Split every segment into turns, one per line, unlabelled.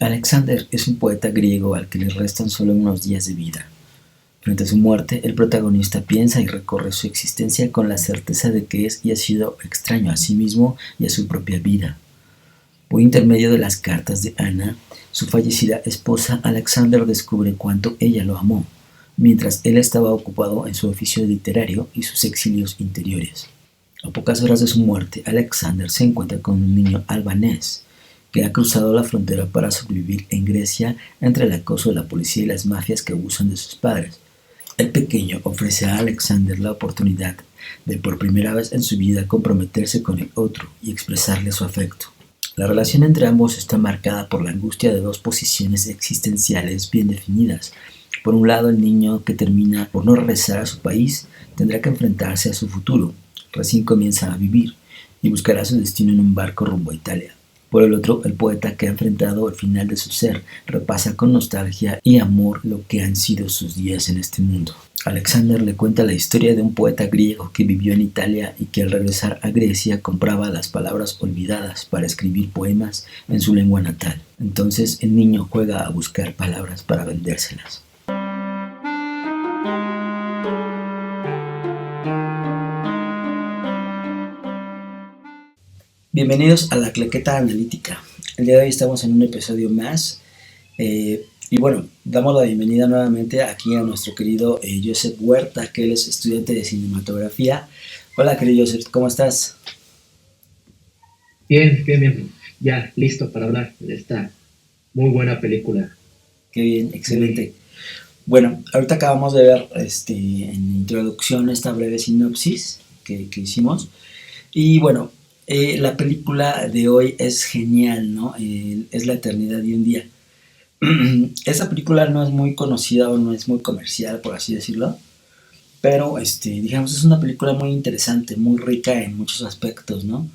Alexander es un poeta griego al que le restan solo unos días de vida. Frente a su muerte, el protagonista piensa y recorre su existencia con la certeza de que es y ha sido extraño a sí mismo y a su propia vida. Por intermedio de las cartas de Ana, su fallecida esposa, Alexander descubre cuánto ella lo amó, mientras él estaba ocupado en su oficio literario y sus exilios interiores. A pocas horas de su muerte, Alexander se encuentra con un niño albanés que ha cruzado la frontera para sobrevivir en Grecia entre el acoso de la policía y las mafias que abusan de sus padres. El pequeño ofrece a Alexander la oportunidad de por primera vez en su vida comprometerse con el otro y expresarle su afecto. La relación entre ambos está marcada por la angustia de dos posiciones existenciales bien definidas. Por un lado, el niño que termina por no regresar a su país tendrá que enfrentarse a su futuro. Recién comienza a vivir y buscará su destino en un barco rumbo a Italia. Por el otro, el poeta que ha enfrentado el final de su ser repasa con nostalgia y amor lo que han sido sus días en este mundo. Alexander le cuenta la historia de un poeta griego que vivió en Italia y que al regresar a Grecia compraba las palabras olvidadas para escribir poemas en su lengua natal. Entonces el niño juega a buscar palabras para vendérselas. Bienvenidos a la Claqueta Analítica. El día de hoy estamos en un episodio más y bueno, damos la bienvenida nuevamente aquí a nuestro querido Joseph Huerta, que él es estudiante de cinematografía. Hola querido Joseph, ¿cómo estás?
Bien, bien, bien. Ya listo para hablar de esta muy buena película.
Qué bien,
Muy,
excelente. Bueno, ahorita acabamos de ver en introducción esta breve sinopsis que hicimos. Y bueno, la película de hoy es genial, ¿no? Es La Eternidad de un Día. Esa película no es muy conocida o no es muy comercial, por así decirlo, pero digamos, es una película muy interesante, muy rica en muchos aspectos, ¿no?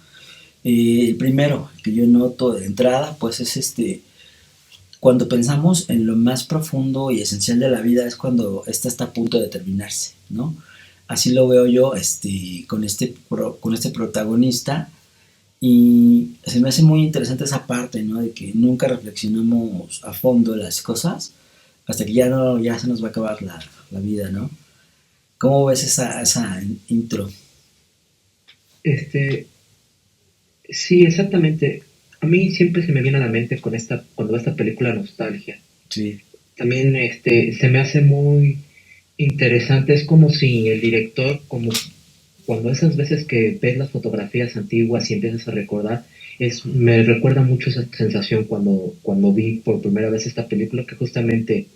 El primero que yo noto de entrada, pues es cuando pensamos en lo más profundo y esencial de la vida es cuando esta está a punto de terminarse, ¿no? Así lo veo yo con este protagonista y se me hace muy interesante esa parte, ¿no? De que nunca reflexionamos a fondo las cosas hasta que ya no, ya se nos va a acabar la vida, ¿no? ¿Cómo ves esa intro?
este, sí, exactamente. A mí siempre se me viene a la mente cuando veo esta película Nostalgia.
Sí,
También se me hace muy interesante. Es como si el director, como cuando esas veces que ves las fotografías antiguas y empiezas a recordar, me recuerda mucho esa sensación cuando vi por primera vez esta película, que justamente,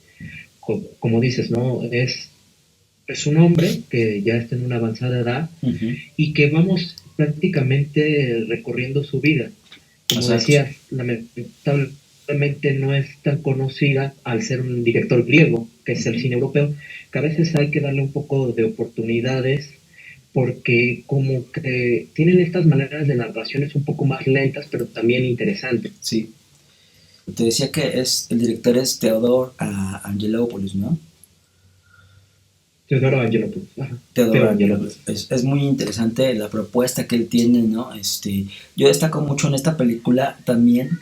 como dices, ¿no? Es un hombre que ya está en una avanzada edad
uh-huh.
y que vamos prácticamente recorriendo su vida. Como
Exacto,
decías, lamentablemente no es tan conocida al ser un director griego, que es el
uh-huh.
cine europeo, que a veces hay que darle un poco de oportunidades porque como que tienen estas maneras de narraciones un poco más lentas, pero también interesantes.
Sí. Te decía que el director es Theodore Angelopoulos, ¿no?
Teodoro Angelopoulos. Ajá.
Theodore
Teo Angelopoulos.
Angelopoulos. Es muy interesante la propuesta que él tiene, ¿no? Yo destaco mucho en esta película también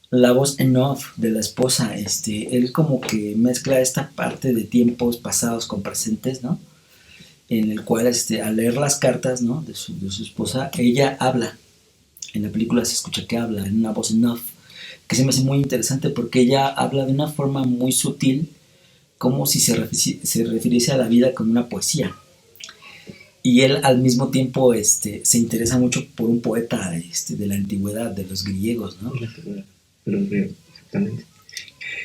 la voz en off de la esposa. Él como que mezcla esta parte de tiempos pasados con presentes, ¿no? En el cual al leer las cartas, ¿no? De su esposa, ella habla. En la película se escucha que habla en una voz en off, que se me hace muy interesante porque ella habla de una forma muy sutil, como si se refiriese a la vida como una poesía. Y él al mismo tiempo se interesa mucho por un poeta de la antigüedad, de los griegos, ¿no?
Es la figura de los griegos, exactamente.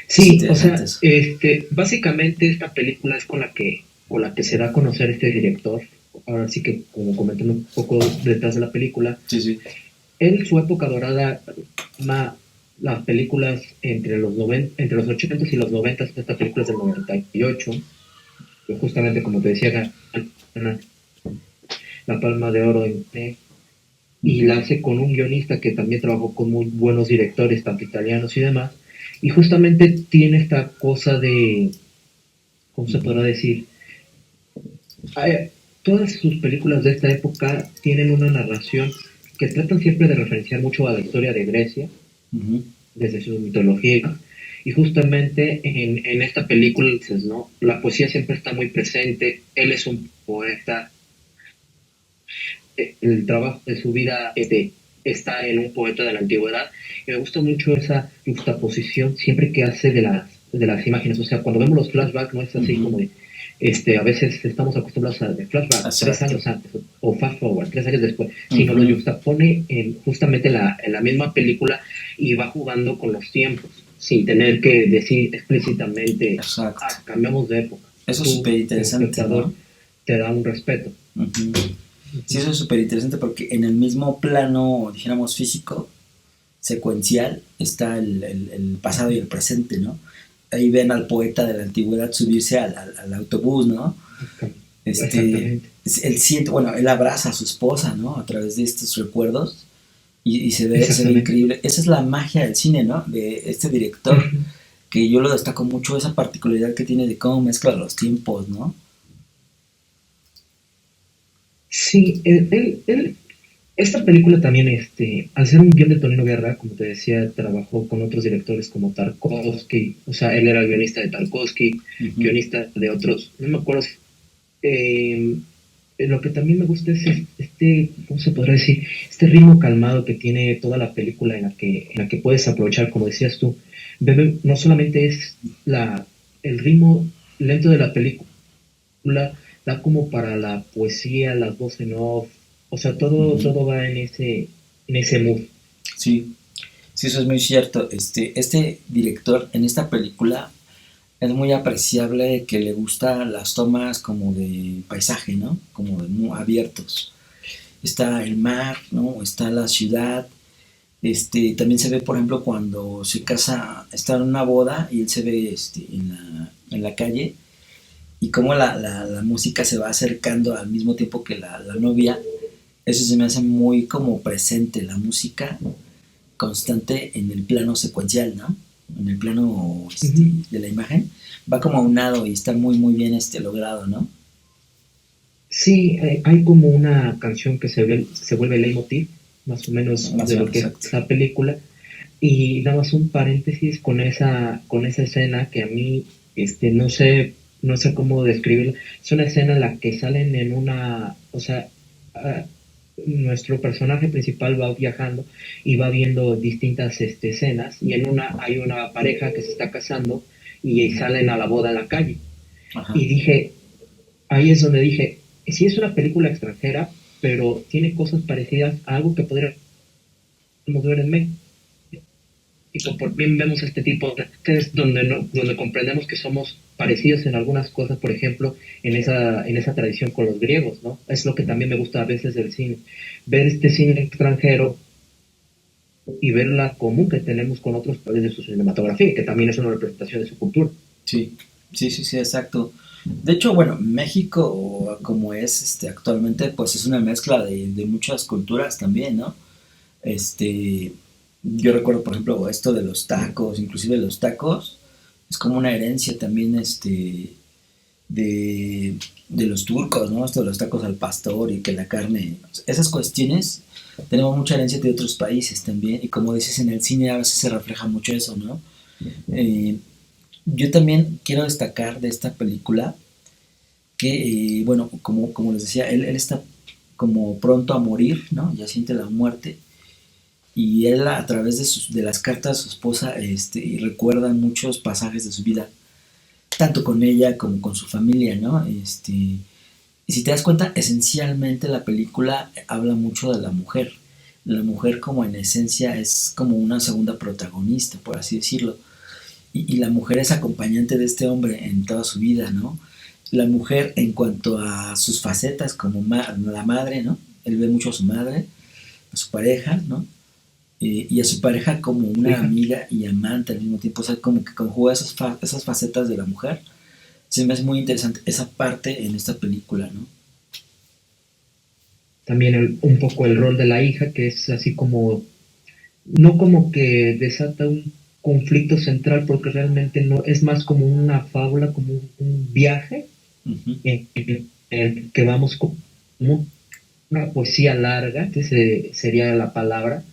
Es
Sí, o
interesante
sea,
eso.
básicamente esta película es con la que se da a conocer este director. Ahora sí que, como comentando un poco detrás de la película,
Sí, sí.
él, su época dorada, las películas entre los 80 y los 90, esta película es del 98, que justamente como te decía, gana la Palma de Oro y
Uh-huh.
la hace con un guionista que también trabajó con muy buenos directores, tanto italianos y demás, y justamente tiene esta cosa de, ¿cómo se
Uh-huh.
podrá decir? Todas sus películas de esta época tienen una narración que tratan siempre de referenciar mucho a la historia de Grecia,
Uh-huh.
desde su mitología. Y justamente en esta película dices, ¿no? La poesía siempre está muy presente, él es un poeta, el trabajo de su vida está en un poeta de la antigüedad, y me gusta mucho esa juxtaposición siempre que hace de las imágenes, o sea, cuando vemos los flashbacks no es así
Ujú.
como de, a veces estamos acostumbrados a de flashback 3 años
Exacto.
antes o fast forward 3 años después, sino lo
Ujú.
juxtapone justamente en la misma película y va jugando con los tiempos sin tener que decir explícitamente,
Exacto.
ah, cambiamos de época.
Eso es
Tú,
súper
como
interesante,
espectador,
¿no?
te da un respeto.
Ujú. Sí,
Ujú.
eso es súper interesante porque en el mismo plano, dijéramos, físico, secuencial, está el pasado y el presente, ¿no? Ahí ven al poeta de la antigüedad subirse al autobús, ¿no?
Exactamente.
Él siente, bueno, él abraza a su esposa, ¿no? A través de estos recuerdos y se ve
Exactamente.
increíble. Esa es la magia del cine, ¿no? De este director,
Ujú.
que yo lo destaco mucho, esa particularidad que tiene de cómo mezcla los tiempos, ¿no?
Sí, esta película también, al ser un guión de Tonino Guerra, como te decía, trabajó con otros directores como Tarkovsky, o sea, él era guionista de Tarkovsky,
Ujú.
guionista de otros, no me acuerdo si lo que también me gusta es ¿cómo se podrá decir? Este ritmo calmado que tiene toda la película en la que puedes aprovechar, como decías tú. Bebé, no solamente es el ritmo lento de la película, da como para la poesía, las voces en off, o sea,
Ujú.
todo va en ese mood.
Sí, sí, eso es muy cierto. Este director en esta película es muy apreciable que le gustan las tomas como de paisaje, ¿no? Como de muy abiertos. Está el mar, ¿no? Está la ciudad. También se ve, por ejemplo, cuando se casa, está en una boda y él se ve en la calle y cómo la música se va acercando al mismo tiempo que la novia. Eso se me hace muy como presente, la música constante en el plano secuencial, ¿no? En el plano
Ujú.
de la imagen. Va como aunado y está muy, muy bien logrado, ¿no?
Sí, hay como una canción que se vuelve leitmotiv, más o menos
Más
de
o
lo
menos,
que es
exacto.
la película. Y nada más un paréntesis con esa escena que a mí, no sé cómo describirla. Es una escena en la que salen en o sea, ah, nuestro personaje principal va viajando y va viendo distintas escenas y en una hay una pareja que se está casando y salen a la boda en la calle.
Ajá.
Y dije, ahí es donde dije, sí es una película extranjera, pero tiene cosas parecidas a algo que podríamos ver en México y por fin vemos este tipo de test donde, no, donde comprendemos que somos parecidos en algunas cosas, por ejemplo, en esa tradición con los griegos, ¿no? Es lo que también me gusta a veces del cine, ver este cine extranjero y ver la común que tenemos con otros países de su cinematografía, que también es una representación de su cultura.
Sí, sí, sí, sí, exacto. De hecho, bueno, México, como es actualmente, pues es una mezcla de muchas culturas también, ¿no? Este, yo recuerdo, por ejemplo, esto de los tacos, inclusive los tacos, es como una herencia también de, de los turcos, ¿no? Esto de los tacos al pastor y que la carne, esas cuestiones, tenemos mucha herencia de otros países también, y como dices, en el cine a veces se refleja mucho eso, ¿no? Eh, yo también quiero destacar de esta película que, bueno, como les decía, él está como pronto a morir, ¿no? Ya siente la muerte y él a través de las cartas a su esposa recuerda muchos pasajes de su vida, tanto con ella como con su familia, ¿no? Y si te das cuenta, esencialmente la película habla mucho de la mujer. La mujer como en esencia es como una segunda protagonista, por así decirlo. Y la mujer es acompañante de este hombre en toda su vida, ¿no? La mujer en cuanto a sus facetas como la madre, ¿no? Él ve mucho a su madre, a su pareja, ¿no? Y a su pareja como
Su
una
hija.
amiga y amante al mismo tiempo, o sea, como que conjuga esas facetas de la mujer. Se me hace muy interesante esa parte en esta película, ¿no?
También un poco el rol de la hija, que es así como, no como que desata un conflicto central, porque realmente no, es más como una fábula, como un viaje
Ujú.
en el que vamos como una poesía larga, que sería la palabra,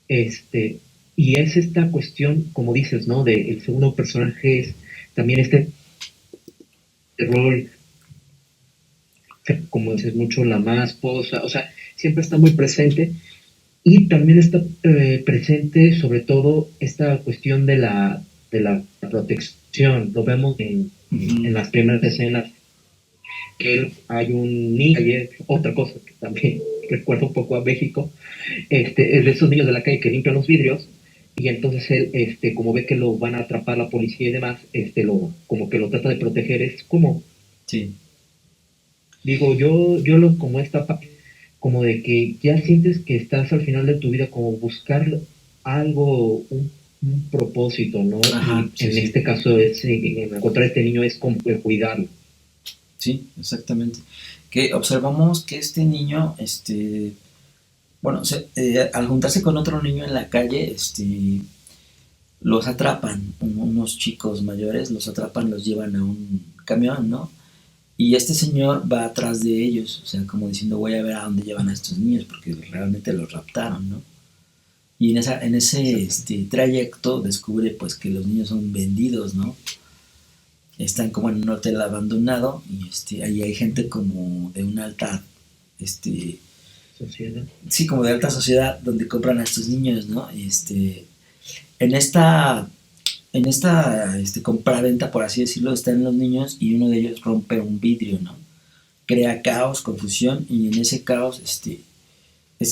este, y es esta cuestión, como dices, ¿no? De el segundo personaje es también este rol, como dices mucho, la más esposa, o sea, siempre está muy presente y también está presente sobre todo esta cuestión de la protección. Lo vemos
Ujú.
en las primeras escenas que hay un niño, y es otra cosa que también recuerda un poco a México, es de esos niños de la calle que limpian los vidrios y entonces él, como ve que lo van a atrapar la policía y demás, como que lo trata de proteger, es como,
Sí,
digo, yo lo, como esta parte, como de que ya sientes que estás al final de tu vida, como buscar algo, un propósito, ¿no?
ajá,
Y
sí,
en
sí,
este caso es, encontrar a este niño es como cuidarlo.
sí, exactamente. Que observamos que este niño, bueno, al juntarse con otro niño en la calle, los atrapan, unos chicos mayores, los atrapan, los llevan a un camión, ¿no? Y este señor va atrás de ellos, o sea, como diciendo, voy a ver a dónde llevan a estos niños, porque realmente los raptaron, ¿no? Y en ese
Exactamente.
trayecto descubre pues que los niños son vendidos, ¿no? Están como en un hotel abandonado y ahí hay gente como de una alta, este,
Sociedad.
sí, como de alta sociedad donde compran a estos niños, ¿no? En esta, en esta compraventa, por así decirlo, están los niños y uno de ellos rompe un vidrio, ¿no? Crea caos, confusión y en ese caos, este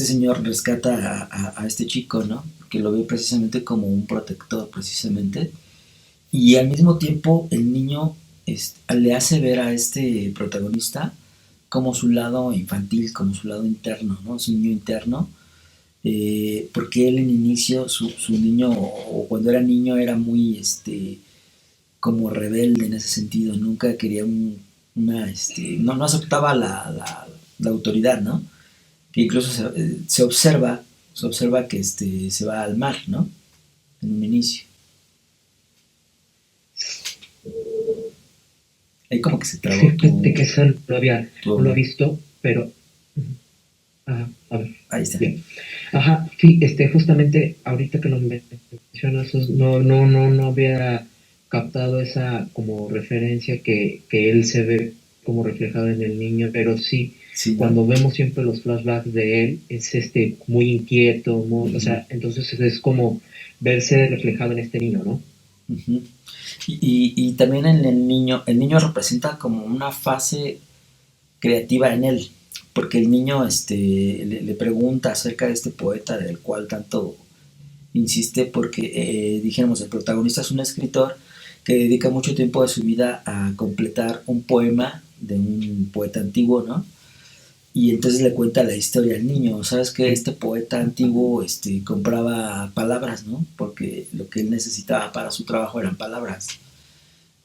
señor rescata a este chico, ¿no? Que lo ve precisamente como un protector, precisamente. Y al mismo tiempo el niño le hace ver a este protagonista como su lado infantil, como su lado interno, ¿no? Su niño interno, porque él en inicio, su niño, o cuando era niño, era muy, como rebelde en ese sentido, nunca quería no aceptaba la autoridad, ¿no? Que incluso se observa que se va al mar, ¿no? En un inicio. Ahí como que se trabó
Fíjate que esa
tu
no lo
audio.
he visto, pero, ajá, a ver,
Ahí está.
bien. Ajá, sí, justamente ahorita que lo mencionas, no había captado esa como referencia que él se ve como reflejado en el niño, pero sí,
Sí, ¿no?
cuando vemos siempre los flashbacks de él, es muy inquieto, o
Ujú,
sea, entonces es como verse reflejado en este niño, ¿no?
ujú. Y también en el niño representa como una fase creativa en él, porque el niño le pregunta acerca de este poeta del cual tanto insiste, porque dijéramos, el protagonista es un escritor que dedica mucho tiempo de su vida a completar un poema de un poeta antiguo, ¿no? Y entonces le cuenta la historia al niño. Sabes que
Sí.
este poeta antiguo compraba palabras, ¿no? Porque lo que él necesitaba para su trabajo eran palabras.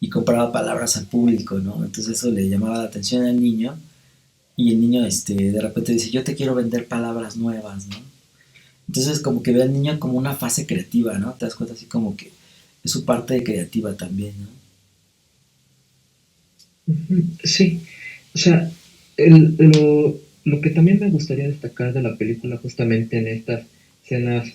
Y compraba palabras al público, ¿no? Entonces eso le llamaba la atención al niño. Y el niño de repente dice, yo te quiero vender palabras nuevas, ¿no? Entonces como que ve al niño como una fase creativa, ¿no? Te das cuenta así como que es su parte creativa también, ¿no?
Ujú, sí, o sea, lo que también me gustaría destacar de la película justamente en estas escenas,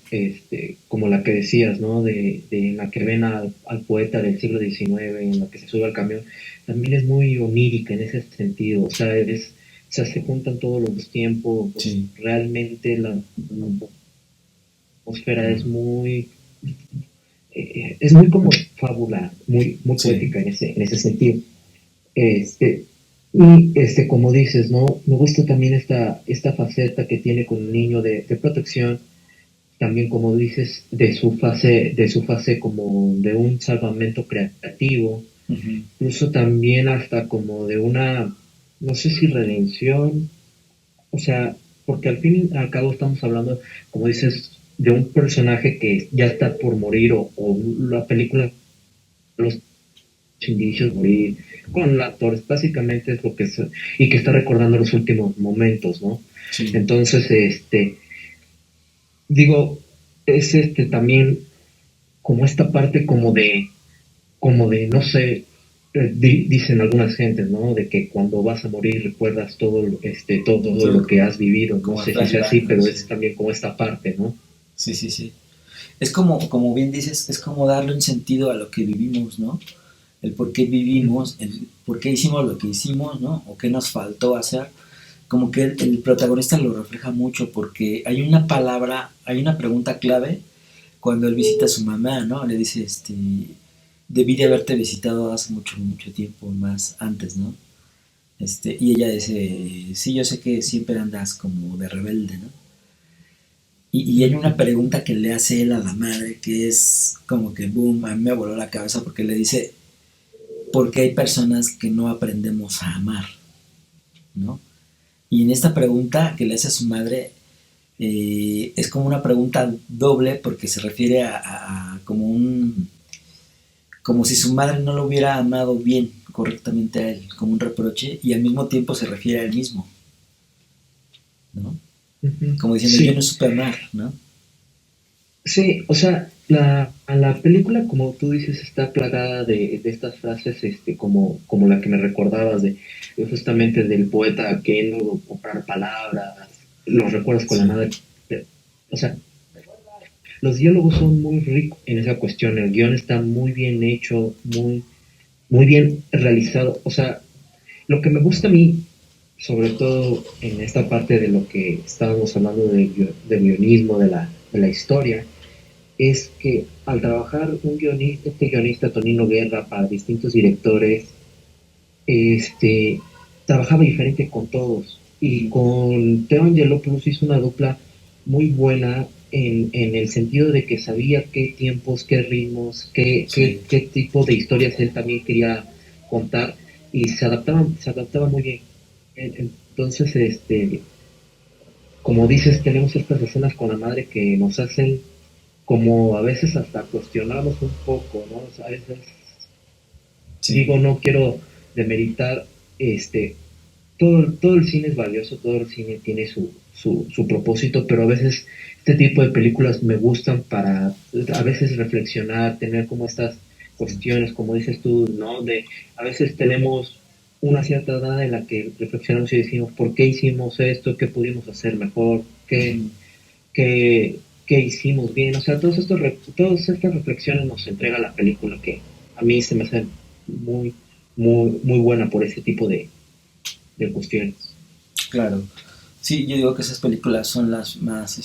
como la que decías, ¿no? De en la que ven al poeta del siglo XIX, en la que se sube al camión, también es muy onírica en ese sentido, o sea, se juntan todos los tiempos,
Sí.
realmente la atmósfera es muy como fábula, muy
Sí.
poética en ese sentido. Este, y como dices, ¿no? Me gusta también esta faceta que tiene con el niño de protección, también como dices, de su fase como de un salvamento creativo,
Ujú.
incluso también hasta como de una, no sé si redención, o sea, porque al fin y al cabo estamos hablando, como dices, de un personaje que ya está por morir o la película los indicios morir con el actor, básicamente es lo que es, y que está recordando los últimos momentos, ¿no?
Sí.
Entonces, digo, es también como esta parte como de, no sé, dicen algunas gentes, ¿no? De que cuando vas a morir recuerdas todo
Todo
lo que
como,
has vivido, no
como
sé si sea así,
flashback, ¿no?
pero
Sí.
es también como esta parte, ¿no?
Sí, sí, sí. es como bien dices, es como darle un sentido a lo que vivimos, ¿no? El por qué vivimos, el por qué hicimos lo que hicimos, ¿no? O qué nos faltó hacer. Como que el protagonista lo refleja mucho porque hay una palabra, hay una pregunta clave cuando él visita a su mamá, ¿no? Le dice, debí de haberte visitado hace mucho, mucho tiempo más antes, ¿no? Y ella dice, sí, yo sé que siempre andas como de rebelde, ¿no? Y hay una pregunta que le hace él a la madre que es como que, boom, a mí me voló la cabeza porque le dice, ¿por qué hay personas que no aprendemos a amar? ¿No? Y en esta pregunta que le hace a su madre, es como una pregunta doble porque se refiere a como como si su madre no lo hubiera amado bien, correctamente a él, como un reproche, y al mismo tiempo se refiere a él mismo, ¿no?
Ujú.
Como diciendo, yo no
Sí,
supe amar, ¿no?
sí, o sea, la película, como tú dices, está plagada de estas frases, como la que me recordabas de justamente del poeta que no comprar palabras, los recuerdos con la
Sí,
madre. O sea, los diálogos son muy ricos en esa cuestión, el guión está muy bien hecho, muy bien realizado. O sea, lo que me gusta a mí, sobre todo en esta parte de lo que estábamos hablando del guionismo, de la historia, es que al trabajar este guionista Tonino Guerra para distintos directores, este, trabajaba diferente con todos. Y con Teo Angelopoulos hizo una dupla muy buena en el sentido de que sabía qué tiempos, qué ritmos,
sí,
qué tipo de historias él también quería contar y se adaptaba muy bien. Entonces, como dices, tenemos estas escenas con la madre que nos hacen como a veces hasta cuestionarnos un poco, ¿no? O sea, a veces
sí,
digo, no quiero demeritar, este, todo el cine es valioso, todo el cine tiene su propósito, pero a veces este tipo de películas me gustan para a veces reflexionar, tener como estas cuestiones, como dices tú, ¿no? A veces tenemos una cierta edad en la que reflexionamos y decimos, ¿por qué hicimos esto? ¿Qué pudimos hacer mejor?
ujú,
¿Qué hicimos bien? O sea, todas estas reflexiones nos entrega la película que a mí se me hace muy, muy buena por ese tipo de cuestiones.
claro. Sí, yo digo que esas películas son las más,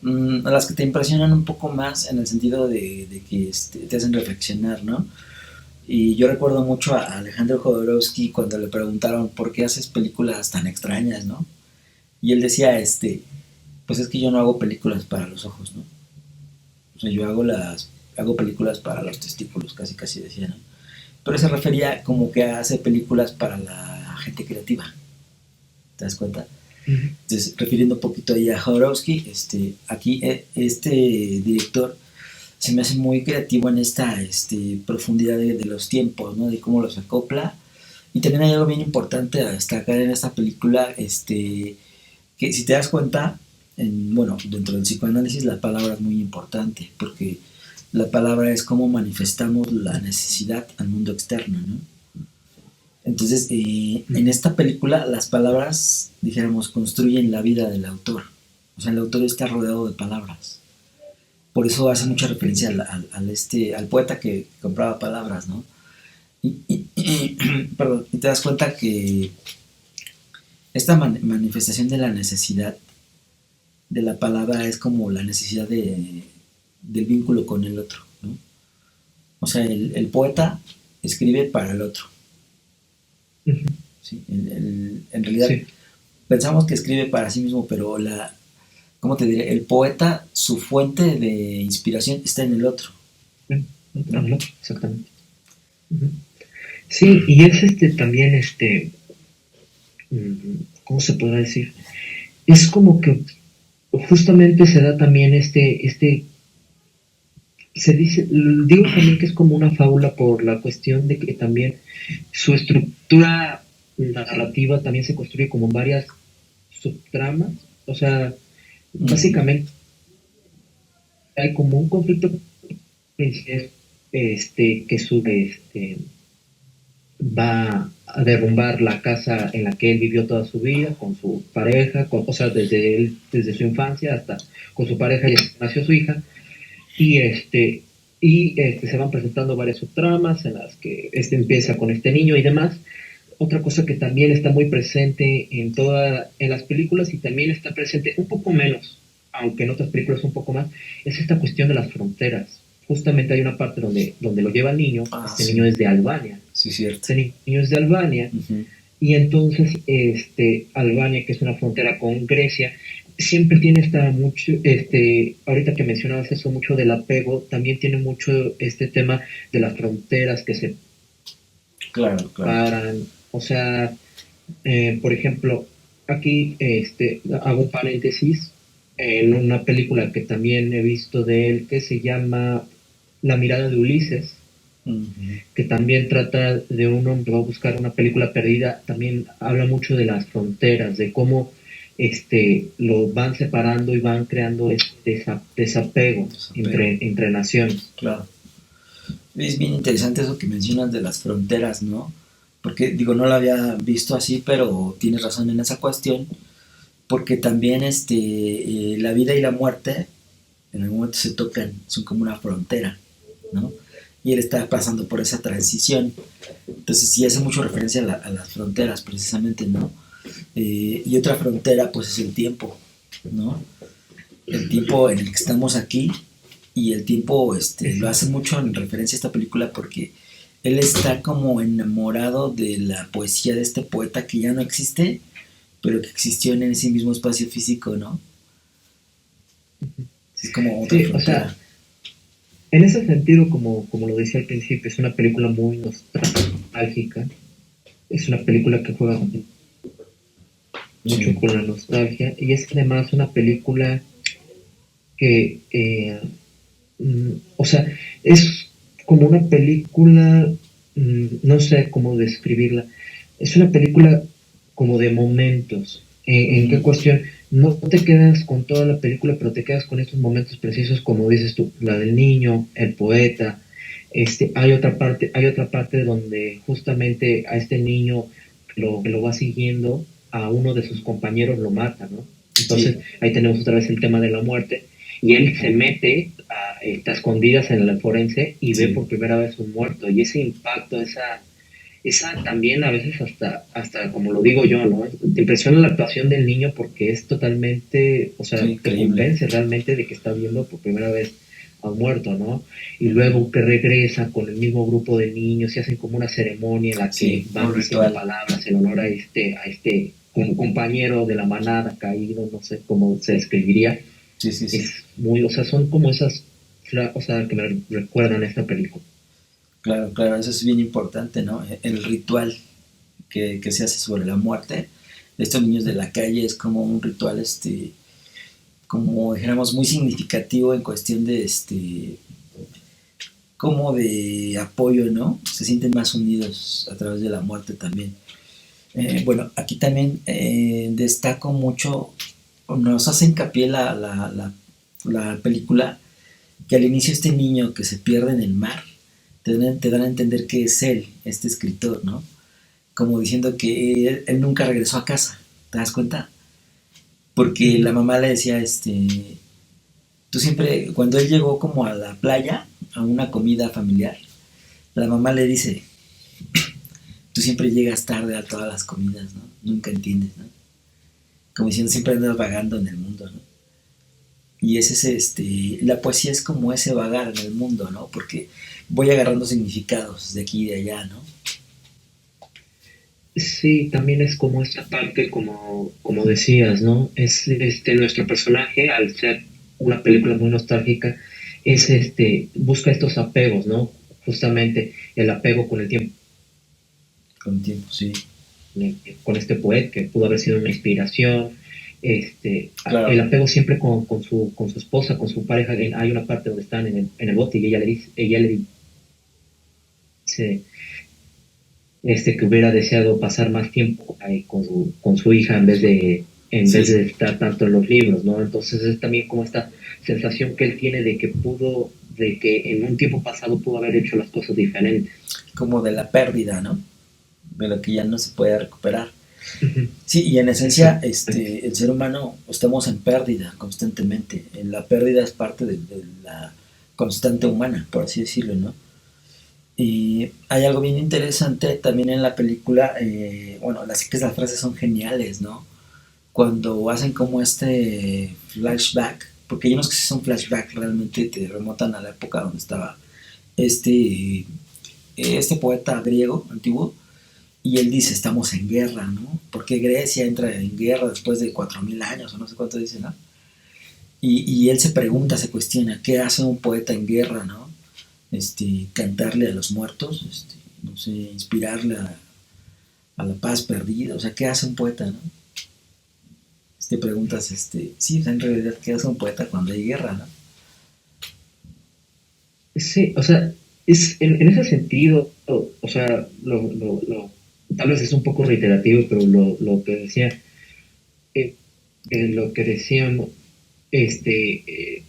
las que te impresionan un poco más en el sentido de que te hacen reflexionar, ¿no? Y yo recuerdo mucho a Alejandro Jodorowsky cuando le preguntaron por qué haces películas tan extrañas, ¿no? Y él decía, pues es que yo no hago películas para los ojos, ¿no? O sea, hago películas para los testículos, casi casi decía, ¿no? Pero se refería como que hace películas para la gente creativa, ¿te das cuenta?
Ujú.
Entonces, refiriendo un poquito ahí a Jodorowsky, aquí este director se me hace muy creativo en esta profundidad de los tiempos, ¿no? De cómo los acopla. Y también hay algo bien importante a destacar en esta película, que si te das cuenta, bueno, dentro del psicoanálisis la palabra es muy importante, porque la palabra es cómo manifestamos la necesidad al mundo externo, ¿no? Entonces, en esta película las palabras, dijéramos, construyen la vida del autor. O sea, el autor está rodeado de palabras. Por eso hace mucha referencia al poeta que compraba palabras, ¿no? Perdón, y te das cuenta que esta manifestación de la necesidad de la palabra es como la necesidad del vínculo con el otro, ¿no? O sea, el poeta escribe para el otro,
Ujú.
¿sí? En realidad
Sí,
pensamos que escribe para sí mismo, pero ¿cómo te diré? El poeta, su fuente de inspiración está en el otro,
bueno,
¿no?
no, exactamente. Ujú. Sí, y es también ¿cómo se podrá decir? Es como que justamente se da también se dice, digo también que es como una fábula por la cuestión de que también su estructura narrativa también se construye como en varias subtramas, o sea,
Ujú.
básicamente hay como un conflicto que sube, va a derrumbar la casa en la que él vivió toda su vida, con su pareja, o sea, desde su infancia hasta con su pareja y hasta que nació su hija, Y se van presentando varias subtramas en las que empieza con este niño y demás. Otra cosa que también está muy presente en las películas y también está presente un poco menos, aunque en otras películas un poco más, es esta cuestión de las fronteras. Justamente hay una parte donde lo lleva el niño,
Ah,
este niño
sí,
es de Albania,
sí, cierto.
este niño es de Albania,
Ujú.
y entonces Albania, que es una frontera con Grecia, siempre tiene ahorita que mencionabas eso mucho del apego, también tiene mucho este tema de las fronteras que se
Claro, claro.
paran, o sea, por ejemplo, aquí hago un paréntesis en una película que también he visto de él que se llama La mirada de Ulises,
Ujú.
que también trata de un hombre que va a buscar una película perdida, también habla mucho de las fronteras, de cómo lo van separando y van creando este desapego
Desapego,
entre naciones.
claro. Es bien interesante eso que mencionas de las fronteras, ¿no? Porque digo, no lo había visto así, pero tienes razón en esa cuestión, porque también la vida y la muerte en algún momento se tocan, son como una frontera, ¿no? Y él está pasando por esa transición. Entonces sí hace mucho referencia a las fronteras, precisamente, ¿no? Y otra frontera, pues es el tiempo, ¿no? El tiempo en el que estamos aquí y el tiempo lo hace
Exacto.
mucho en referencia a esta película porque él está como enamorado de la poesía de este poeta que ya no existe, pero que existió en ese mismo espacio físico, ¿no? Es como otra
Sí, o sea,
frontera.
en ese sentido, como lo decía al principio, es una película muy nostálgica, es una película que juega mucho
Sí.
con la nostalgia y es además una película que, o sea, es como una película, no sé cómo describirla, es una película como de momentos. ¿En qué
Ujú.
cuestión? No te quedas con toda la película, pero te quedas con estos momentos precisos, como dices tú, la del niño, el poeta. Hay otra parte donde justamente a este niño que lo va siguiendo, a uno de sus compañeros lo mata, ¿no? Entonces
Sí.
ahí tenemos otra vez el tema de la muerte y él se mete a escondidas en el forense y ve
Sí.
por primera vez un muerto y ese impacto, esa también a veces hasta como lo digo yo, ¿no? Te impresiona la actuación del niño porque es totalmente, o
Sí,
sea, te
increíble.
convence realmente de que está viendo por primera vez a un muerto, ¿no? Y luego que regresa con el mismo grupo de niños y hacen como una ceremonia en la que
Sí, un
van diciendo
ritual.
palabras en honor a este como compañero de la manada caído, no sé cómo se describiría.
Sí, sí, sí.
Es muy, o sea, son como esas, o sea, que me recuerdan a esta película.
Claro, claro, eso es bien importante, ¿no? El ritual que se hace sobre la muerte de estos niños de la calle es como un ritual, como dijéramos, muy significativo en cuestión de, como de apoyo, ¿no? Se sienten más unidos a través de la muerte también. Bueno, aquí también destaco mucho, nos hace hincapié la película, que al inicio este niño que se pierde en el mar, te dan a entender que es él, este escritor, ¿no? Como diciendo que él nunca regresó a casa, ¿te das cuenta? Porque la
Ujú.
mamá le decía, tú siempre, cuando él llegó como a la playa, a una comida familiar, la mamá le dice, tú siempre llegas tarde a todas las comidas, ¿no? Nunca entiendes, ¿no? Como diciendo, siempre andas vagando en el mundo, ¿no? Y ese es la poesía es como ese vagar en el mundo, ¿no? Porque voy agarrando significados de aquí y de allá, ¿no?
Sí, también es como esta parte, como decías, ¿no? Es nuestro personaje, al ser una película muy nostálgica, busca estos apegos, ¿no? Justamente el apego con el tiempo,
Con tiempo, sí.
con este poeta que pudo haber sido una inspiración, el
Claro,
apego siempre con su esposa, con su pareja. Hay una parte donde están en el bote y ella le dice que hubiera deseado pasar más tiempo ahí con su hija en vez
sí.
de estar tanto en los libros, ¿no? Entonces es también como esta sensación que él tiene de que en un tiempo pasado pudo haber hecho las cosas diferentes.
Como de la pérdida, ¿no? De lo que ya no se puede recuperar.
Ujú.
Sí, y en esencia,
Exactamente.
el ser humano estamos en pérdida constantemente. La pérdida es parte de la constante humana, por así decirlo, ¿no? Y hay algo bien interesante también en la película, bueno, las frases son geniales, ¿no? Cuando hacen como este flashback, porque hay unos que sí son flashback, realmente te remontan a la época donde estaba este, este poeta griego antiguo, y él dice, estamos en guerra, ¿no? Porque Grecia entra en guerra después de 4000 años, o no sé cuánto dice, ¿no? Y él se pregunta, se cuestiona, ¿qué hace un poeta en guerra, ¿no? Cantarle a los muertos, no sé, inspirarle a la paz perdida, o sea, ¿qué hace un poeta, no? Preguntas, sí, en realidad, ¿qué hace un poeta cuando hay guerra, no?
Sí, o sea, en ese sentido, o sea, tal vez es un poco reiterativo, pero lo que decía, eh, lo que decíamos,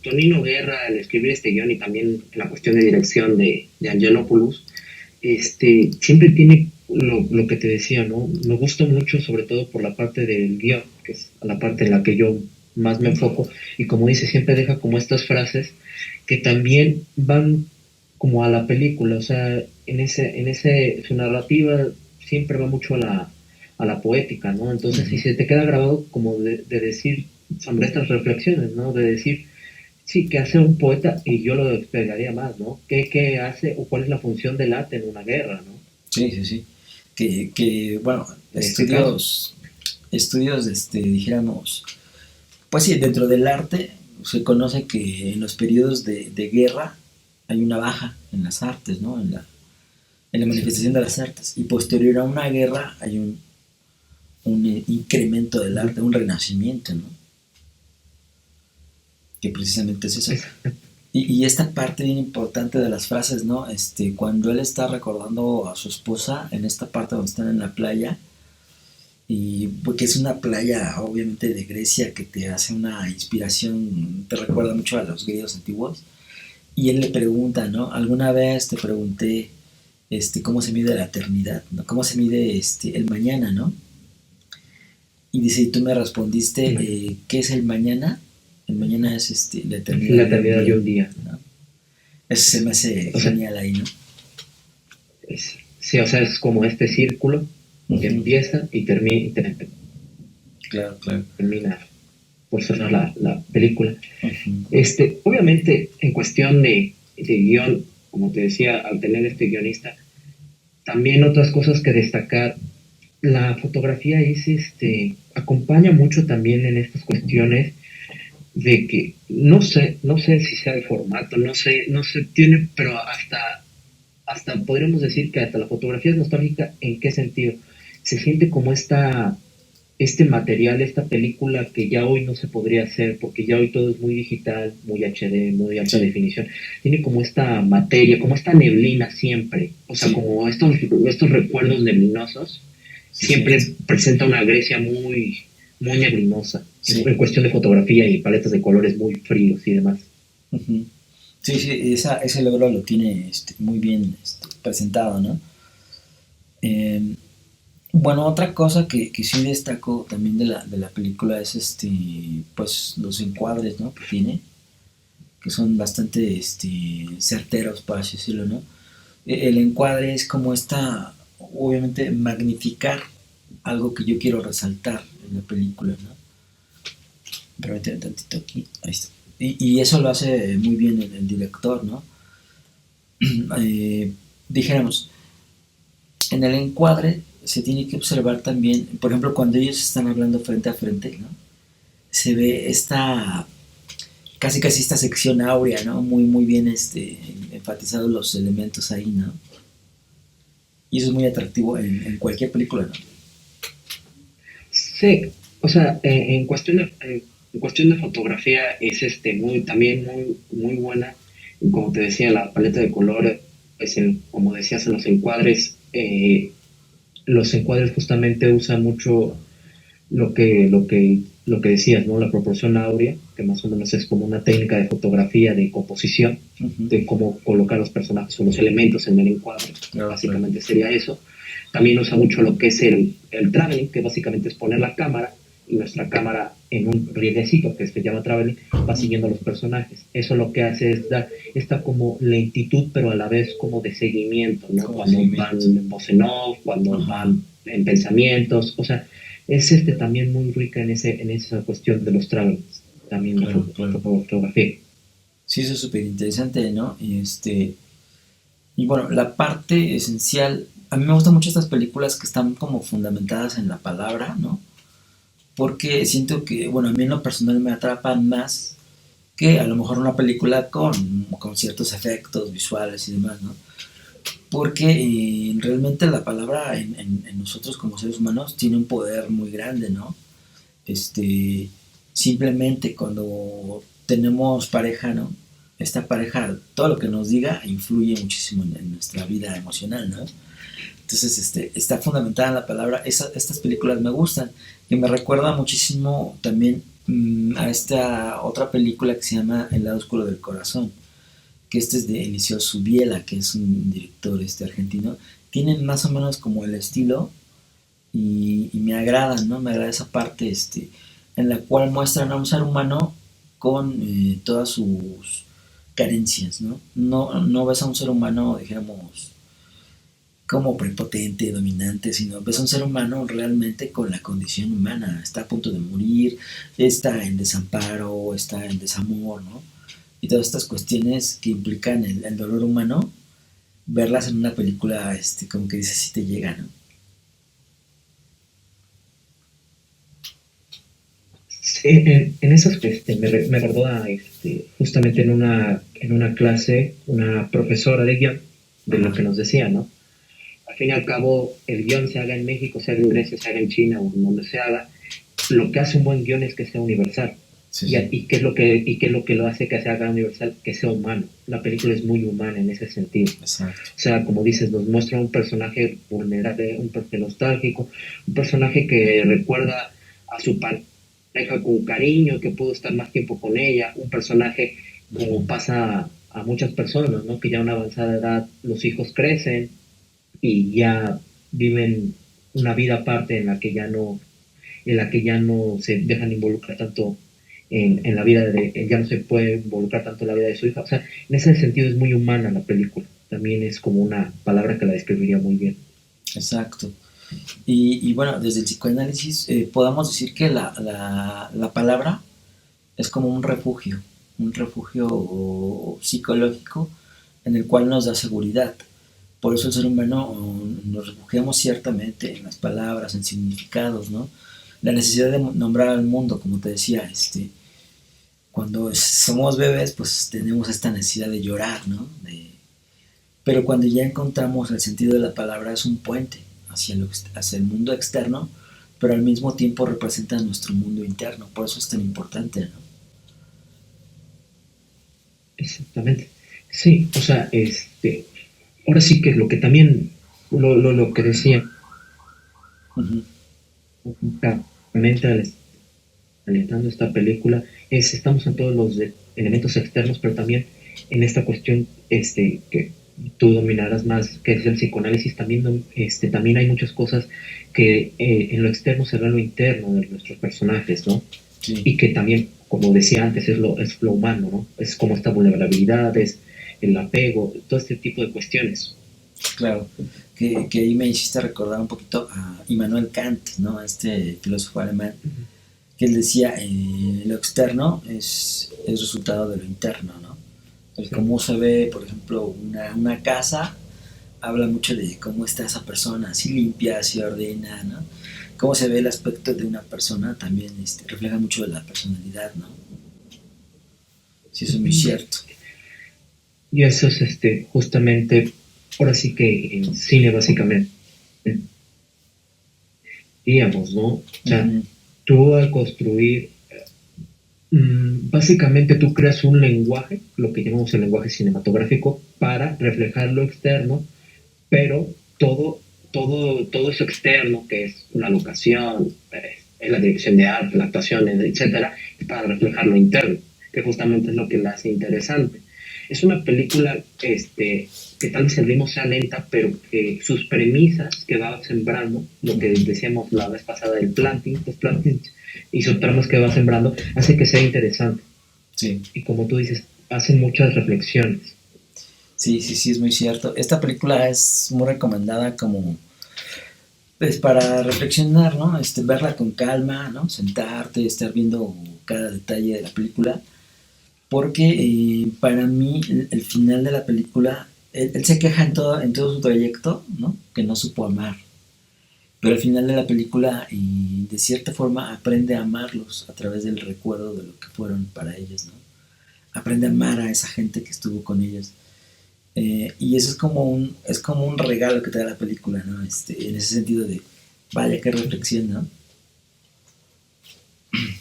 Tonino Guerra al escribir este guión y también la cuestión de dirección de Angelopoulos, siempre tiene lo que te decía, ¿no? Me gusta mucho, sobre todo por la parte del guión, que es la parte en la que yo más me enfoco, y como dice, siempre deja como estas frases que también van como a la película, o sea, su narrativa siempre va mucho a la poética, ¿no? Entonces, si
Ujú.
se te queda grabado como de decir, sobre estas reflexiones, ¿no? De decir, sí, ¿qué hace un poeta? Y yo lo explicaría más, ¿no? ¿Qué hace o cuál es la función del arte en una guerra, ¿no?
Sí, sí, sí. Bueno,
En este caso.
estudios, dijéramos, pues sí, dentro del arte se conoce que en los periodos de guerra hay una baja en las artes, ¿no? En la manifestación de las artes. Y posterior a una guerra hay un incremento del arte, un renacimiento, ¿no? Que precisamente es eso.
Es,
Y esta parte bien importante de las frases, ¿no? Cuando él está recordando a su esposa en esta parte donde están en la playa, y porque es una playa obviamente de Grecia que te hace una inspiración, te recuerda mucho a los griegos antiguos, y él le pregunta, ¿no? Alguna vez te pregunté, cómo se mide la eternidad, ¿no? ¿Cómo se mide el mañana, ¿no? Y dice, y tú me respondiste, ¿qué es el mañana? El mañana es la eternidad
la
de un
eternidad
día,
de un día, ¿no?
¿no? Eso se me hace
O sea,
genial ahí, ¿no?
sí, o sea, es como este círculo que
Ujú.
empieza y
Claro, claro.
termina por cerrar la película.
Ujú.
Obviamente, en cuestión de guión, como te decía, al tener este guionista, también otras cosas que destacar. La fotografía acompaña mucho también en estas cuestiones de que no sé si sea el formato, no sé, tiene, pero hasta podríamos decir que hasta la fotografía es nostálgica. ¿En qué sentido? Se siente como este material, esta película que ya hoy no se podría hacer, porque ya hoy todo es muy digital, muy HD, muy alta
Sí,
definición. Tiene como esta materia, como esta neblina siempre, o sea,
sí,
como estos recuerdos neblinosos,
sí, cierto.
siempre presenta una Grecia muy neblinosa,
Sí.
en cuestión de fotografía y paletas de colores muy fríos y demás.
Ujú. Sí, sí, ese logro lo tiene muy bien presentado, ¿no? Eh, bueno, otra cosa que sí destaco también de la película es pues los encuadres, ¿no? Que tiene, que son bastante certeros, por así decirlo, ¿no? El encuadre es como esta, obviamente, magnificar algo que yo quiero resaltar en la película, ¿no? Permíteme tantito aquí, ahí está. Y eso lo hace muy bien el director, ¿no? Eh, dijéramos, en el encuadre se tiene que observar también, por ejemplo, cuando ellos están hablando frente a frente, ¿no? Se ve casi casi esta sección áurea, ¿no? Muy, muy bien enfatizados los elementos ahí, ¿no? Y eso es muy atractivo en cualquier película, ¿no?
Sí, o sea, en cuestión de fotografía es también muy buena. Y como te decía, la paleta de colores, como decías, en los encuadres justamente usa mucho lo que decías, ¿no? La proporción áurea, que más o menos es como una técnica de fotografía, de composición,
Ujú.
de cómo colocar los personajes o los elementos en el encuadre.
Claro, claro.
Básicamente sería eso. También usa mucho lo que es el traveling, que básicamente es poner la cámara y nuestra cámara en un rielecito que se llama traveling va siguiendo a los personajes. Eso lo que hace es dar esta como lentitud, pero a la vez como de seguimiento, ¿no?
Como
Cuando van
seguimiento.
en voz en off, cuando
Ajá,
van en pensamientos, o sea, es también muy rica en esa cuestión de los travelings, también la
claro, claro.
fotografía.
Sí, eso es súper interesante, ¿no? Y bueno, la parte esencial, a mí me gustan mucho estas películas que están como fundamentadas en la palabra, ¿no? Porque siento que, bueno, a mí en lo personal me atrapan más que a lo mejor una película con ciertos efectos visuales y demás, ¿no? Porque realmente la palabra en nosotros como seres humanos tiene un poder muy grande, ¿no? Este, simplemente cuando tenemos pareja, ¿no? Esta pareja, todo lo que nos diga influye muchísimo en nuestra vida emocional, ¿no? Entonces, está fundamentada en la palabra. Estas películas me gustan y me recuerda muchísimo también a esta otra película que se llama El lado oscuro del corazón, que este es de Eliseo Subiela, que es un director argentino. Tienen más o menos como el estilo y me agradan, ¿no? Me agrada esa parte en la cual muestran a un ser humano con todas sus carencias, ¿no? No ves a un ser humano, dijéramos, como prepotente, dominante, sino ves a un ser humano realmente con la condición humana. Está a punto de morir, está en desamparo, está en desamor, ¿no? Y todas estas cuestiones que implican el dolor humano, verlas en una película, como que dices, si te llega, ¿no?
Sí, en esas me recordó justamente en una clase una profesora de guión de lo
Ajá,
que nos decía, ¿no? Al fin y al cabo, el guión se haga en México, se haga en Grecia, se haga en China o en donde se haga, lo que hace un buen guión es que sea universal.
sí, sí,
Qué es lo que lo hace que se haga universal? Que sea humano. La película es muy humana en ese sentido.
exacto.
O sea, como dices, nos muestra un personaje vulnerable, un personaje nostálgico, un personaje que recuerda a su pareja con cariño, que pudo estar más tiempo con ella, un personaje como pasa a muchas personas, ¿no? Que ya a una avanzada edad los hijos crecen y ya viven una vida aparte en la que ya no se dejan involucrar tanto en la vida ya no se puede involucrar tanto en la vida de su hija. O sea, en ese sentido es muy humana la película. También es como una palabra que la describiría muy bien.
Exacto. Y bueno, desde el psicoanálisis podamos decir que la palabra es como un refugio psicológico en el cual nos da seguridad. Por eso el ser humano nos refugiamos ciertamente en las palabras, en significados, ¿no? La necesidad de nombrar al mundo, como te decía, cuando somos bebés, pues tenemos esta necesidad de llorar, ¿no? Pero cuando ya encontramos el sentido de la palabra es un puente hacia el mundo externo, pero al mismo tiempo representa nuestro mundo interno. Por eso es tan importante, ¿no?
Exactamente. Sí, o sea, ahora sí que lo que también, lo que decía,
Ujú.
justamente alentando esta película, estamos en todos los elementos externos, pero también en esta cuestión que tú dominarás más, que es el psicoanálisis, también, también hay muchas cosas que en lo externo se ve en lo interno de nuestros personajes, ¿no?
Sí,
Y que también, como decía antes, es lo humano, ¿no? Es como esta vulnerabilidad, es el apego, todo este tipo de cuestiones.
claro. Que ahí me hiciste recordar un poquito a Immanuel Kant, ¿no? Este filósofo alemán, que él decía, lo externo es resultado de lo interno, ¿no? El
Sí.
cómo se ve, por ejemplo, una casa, habla mucho de cómo está esa persona, si limpia, si ordena, ¿no? Cómo se ve el aspecto de una persona también refleja mucho de la personalidad, ¿no? Sí, eso es muy cierto.
Y eso es justamente, ahora sí que en cine básicamente, digamos, ¿no? O sea,
Ujú.
tú al construir, básicamente tú creas un lenguaje, lo que llamamos el lenguaje cinematográfico, para reflejar lo externo, pero todo eso externo, que es una locación, es la dirección de arte, la actuación, etcétera, es para reflejar lo interno, que justamente es lo que la hace interesante. Es una película que tal vez el ritmo sea lenta, pero que sus premisas que va sembrando, lo que decíamos la vez pasada del planting, los plantings y sus tramas que va sembrando, hace que sea interesante.
Sí,
Y como tú dices, hace muchas reflexiones.
sí, sí, sí, es muy cierto. Esta película es muy recomendada como pues para reflexionar, ¿no? Verla con calma, ¿no? Sentarte, estar viendo cada detalle de la película, porque para mí el final de la película, él se queja en todo su trayecto, ¿no? Que no supo amar, pero al final de la película, de cierta forma, aprende a amarlos a través del recuerdo de lo que fueron para ellos, ¿no? Aprende a amar a esa gente que estuvo con ellos. Y eso es como un regalo que te da la película, ¿no? En ese sentido de, vaya, qué reflexión, ¿no?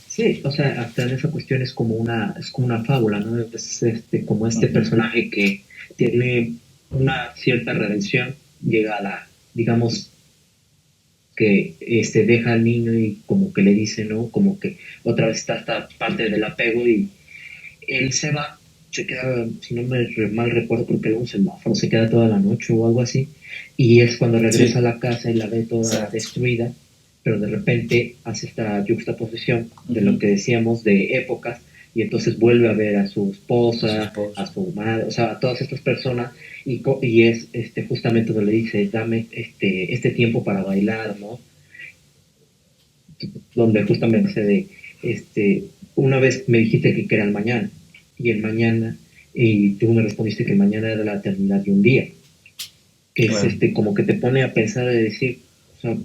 Sí, o sea, hasta en esa cuestión es como una fábula, ¿no? Es como
Uh
este
-huh.
personaje que tiene una cierta redención, llega a la, digamos, que deja al niño y como que le dice, ¿no? Como que otra vez está esta parte del apego y él se va, se queda, si no me mal recuerdo, creo que era un semáforo, se queda toda la noche o algo así, y es cuando regresa a
Sí,
la casa y la ve toda
exacto.
destruida, pero de repente hace esta juxtaposición
Uh
de lo
-huh.
que decíamos de épocas, y entonces vuelve a ver a su
A su
esposa, a
esposo.
su madre, o sea, a todas estas personas, y es justamente donde le dice, dame este tiempo para bailar, ¿no? Donde justamente se de, una vez me dijiste que era el mañana, y el mañana, y tú me respondiste que el mañana era la eternidad de un día, que es
Claro.
como que te pone a pensar de decir, o sea,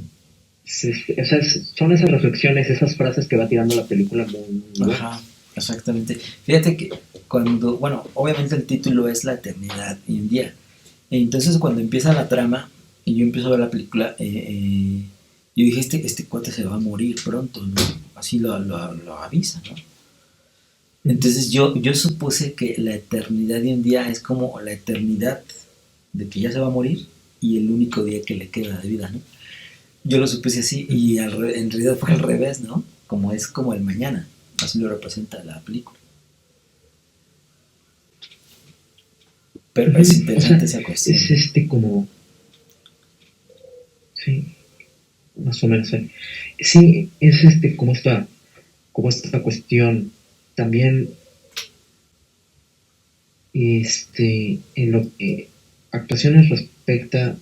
son esas reflexiones, esas frases que va tirando la película muy, muy
Ajá,
buenas.
exactamente. Fíjate que cuando, bueno, obviamente el título es La eternidad y un día. Entonces cuando empieza la trama y yo empiezo a ver la película, yo dije, este cuate se va a morir pronto, ¿no? Así lo avisa, ¿no? Entonces yo supuse que la eternidad de un día es como la eternidad de que ya se va a morir y el único día que le queda de vida, ¿no? Yo lo supuse así y en realidad fue al revés, ¿no? Como es como el mañana, así lo representa la película. Pero es
O
interesante
sea,
esa cuestión,
es
¿no?
como, sí, más o menos. Sí, es como esta cuestión también en lo que actuaciones respecta,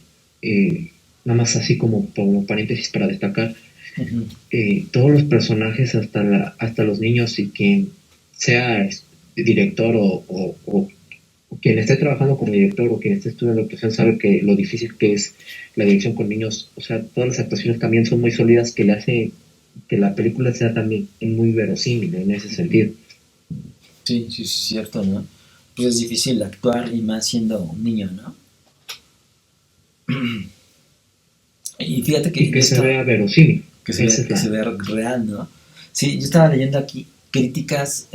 nada más así como paréntesis para destacar,
Uh -huh.
todos los personajes, hasta los niños y quien sea director o quien esté trabajando como director o quien esté estudiando actuación sabe que lo difícil que es la dirección con niños, o sea, todas las actuaciones también son muy sólidas que le hace que la película sea también muy verosímil en ese
Uh -huh.
sentido.
Sí, sí, sí, cierto, ¿no? Pues es difícil actuar y más siendo un niño, ¿no? Y fíjate que
Y
en
que se
esto,
vea verosímil, esa es
que se
la...
vea real, ¿no? Sí, yo estaba leyendo aquí críticas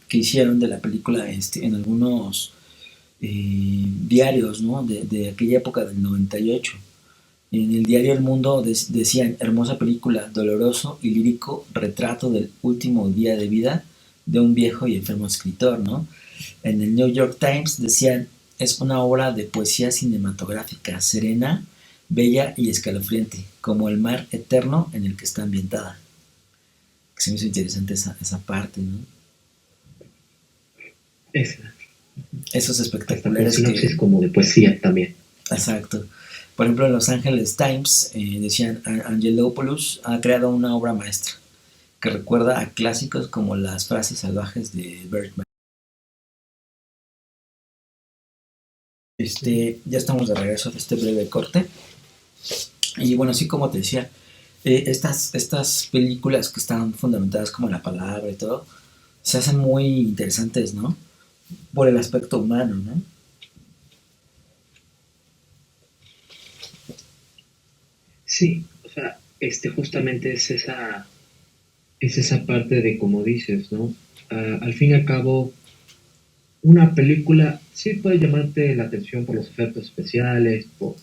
que hicieron de la película en algunos diarios, ¿no? De aquella época del 98. En el diario El Mundo decían, hermosa película, doloroso y lírico retrato del último día de vida de un viejo y enfermo escritor, ¿no? En el New York Times decían, es una obra de poesía cinematográfica serena, bella y escalofriante, como el mar eterno en el que está ambientada. Que se me hizo interesante esa parte, ¿no?
Esa,
Esos
hasta con
espectaculares
sinopsis
que...
como de poesía también.
Exacto. Por ejemplo, en Los Angeles Times decían, Angelopoulos ha creado una obra maestra que recuerda a clásicos como las frases salvajes de Bergman. Ya estamos de regreso de este breve corte. Y bueno, así como te decía, estas películas que están fundamentadas como en la palabra y todo, se hacen muy interesantes, ¿no? Por el aspecto humano, ¿no?
Sí, o sea, justamente es esa parte de como dices, ¿no? Al fin y al cabo, una película sí puede llamarte la atención por los efectos especiales, por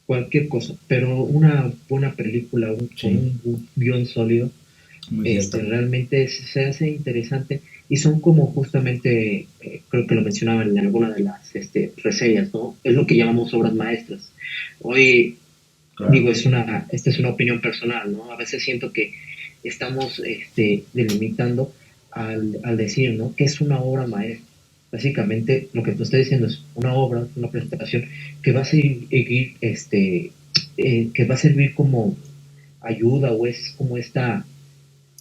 cualquier cosa, pero una buena película con
Sí,
un guión sólido,
muy cierto.
realmente se hace interesante y son como justamente, creo que lo mencionaban en alguna de las reseñas, ¿no? Es lo que llamamos obras maestras. Hoy,
Claro.
digo, esta es una opinión personal, ¿no? A veces siento que estamos delimitando al decir, ¿no? Que es una obra maestra. Básicamente, lo que tú estás diciendo es una obra, una presentación que va a seguir, que va a servir como ayuda o es como esta,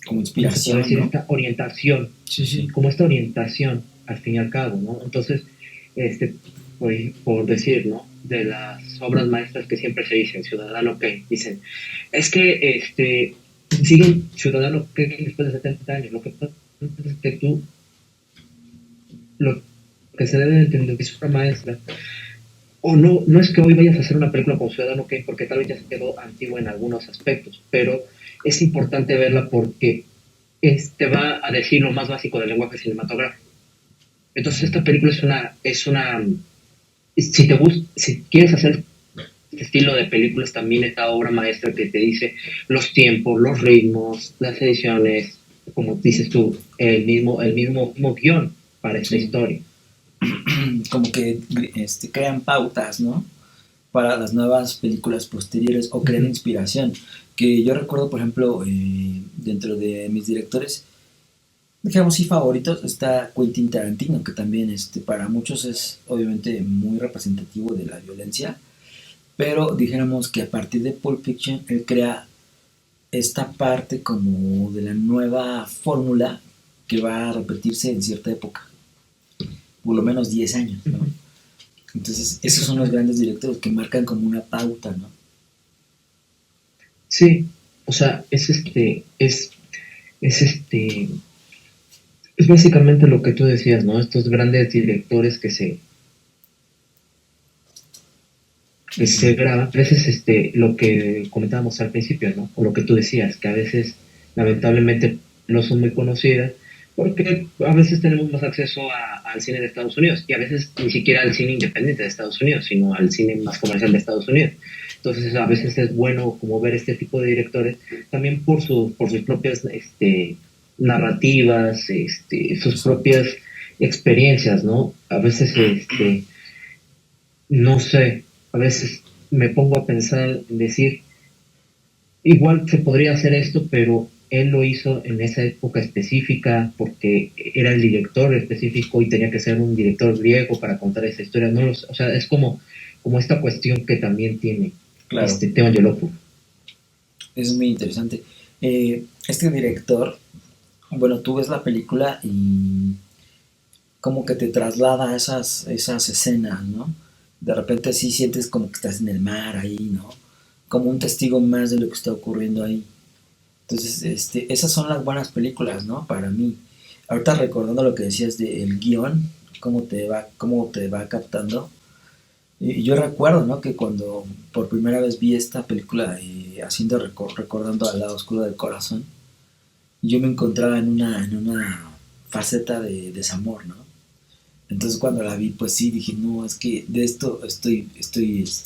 Como
¿cómo se puede
inspiración,
decir?
¿no?
Esta orientación,
Sí, sí.
como esta orientación al fin y al cabo, ¿no? Entonces, este, por decir, ¿no? De las obras maestras que siempre se dicen, Ciudadano Kane, dicen, es que siguen Ciudadano Kane después de 70 años. Lo que pasa es que lo que se debe de entender es una maestra, o no, no es que hoy vayas a hacer una película con Ciudadano Kane, porque tal vez ya se quedó antigua en algunos aspectos, pero es importante verla porque te va a decir lo más básico del lenguaje cinematográfico. Entonces esta película si te gusta, si quieres hacer este estilo de películas, también esta obra maestra que te dice los tiempos, los ritmos, las ediciones, como dices tú, el mismo guión para esta
Sí.
historia.
Como que crean pautas, ¿no? Para las nuevas películas posteriores o crean
Ujú.
inspiración. Que yo recuerdo, por ejemplo, dentro de mis directores, digamos, sí, favoritos, está Quentin Tarantino, que también para muchos es obviamente muy representativo de la violencia, pero dijéramos que a partir de Pulp Fiction él crea esta parte como de la nueva fórmula que va a repetirse en cierta época, por lo menos 10 años, ¿no?
Ujú.
Entonces, esos son los
Exactamente.
grandes directores que marcan como una pauta, ¿no?
Sí, o sea, es es básicamente lo que tú decías, ¿no? Estos grandes directores que se
Ujú.
graban, a veces lo que comentábamos al principio, ¿no? O lo que tú decías, que a veces lamentablemente no son muy conocidas, porque a veces tenemos más acceso al cine de Estados Unidos y a veces ni siquiera al cine independiente de Estados Unidos, sino al cine más comercial de Estados Unidos. Entonces a veces es bueno como ver este tipo de directores también por sus propias narrativas, sus
Exacto.
propias experiencias, ¿no? A veces no sé, a veces me pongo a pensar en decir, igual se podría hacer esto, pero él lo hizo en esa época específica porque era el director específico y tenía que ser un director griego para contar esa historia. No o sea, es como esta cuestión que también tiene
Claro,
este tema Yolopur.
es muy interesante. Este director, bueno, tú ves la película y como que te traslada a esas escenas, ¿no? De repente sí sientes como que estás en el mar ahí, ¿no? Como un testigo más de lo que está ocurriendo ahí. Entonces, esas son las buenas películas, ¿no? Para mí. Ahorita recordando lo que decías del guión, cómo te va captando. Y yo recuerdo, ¿no? Que cuando por primera vez vi esta película haciendo recordando al lado oscuro del corazón, yo me encontraba en una faceta de desamor, ¿no? Entonces cuando la vi, pues sí, dije, no, es que de esto estoy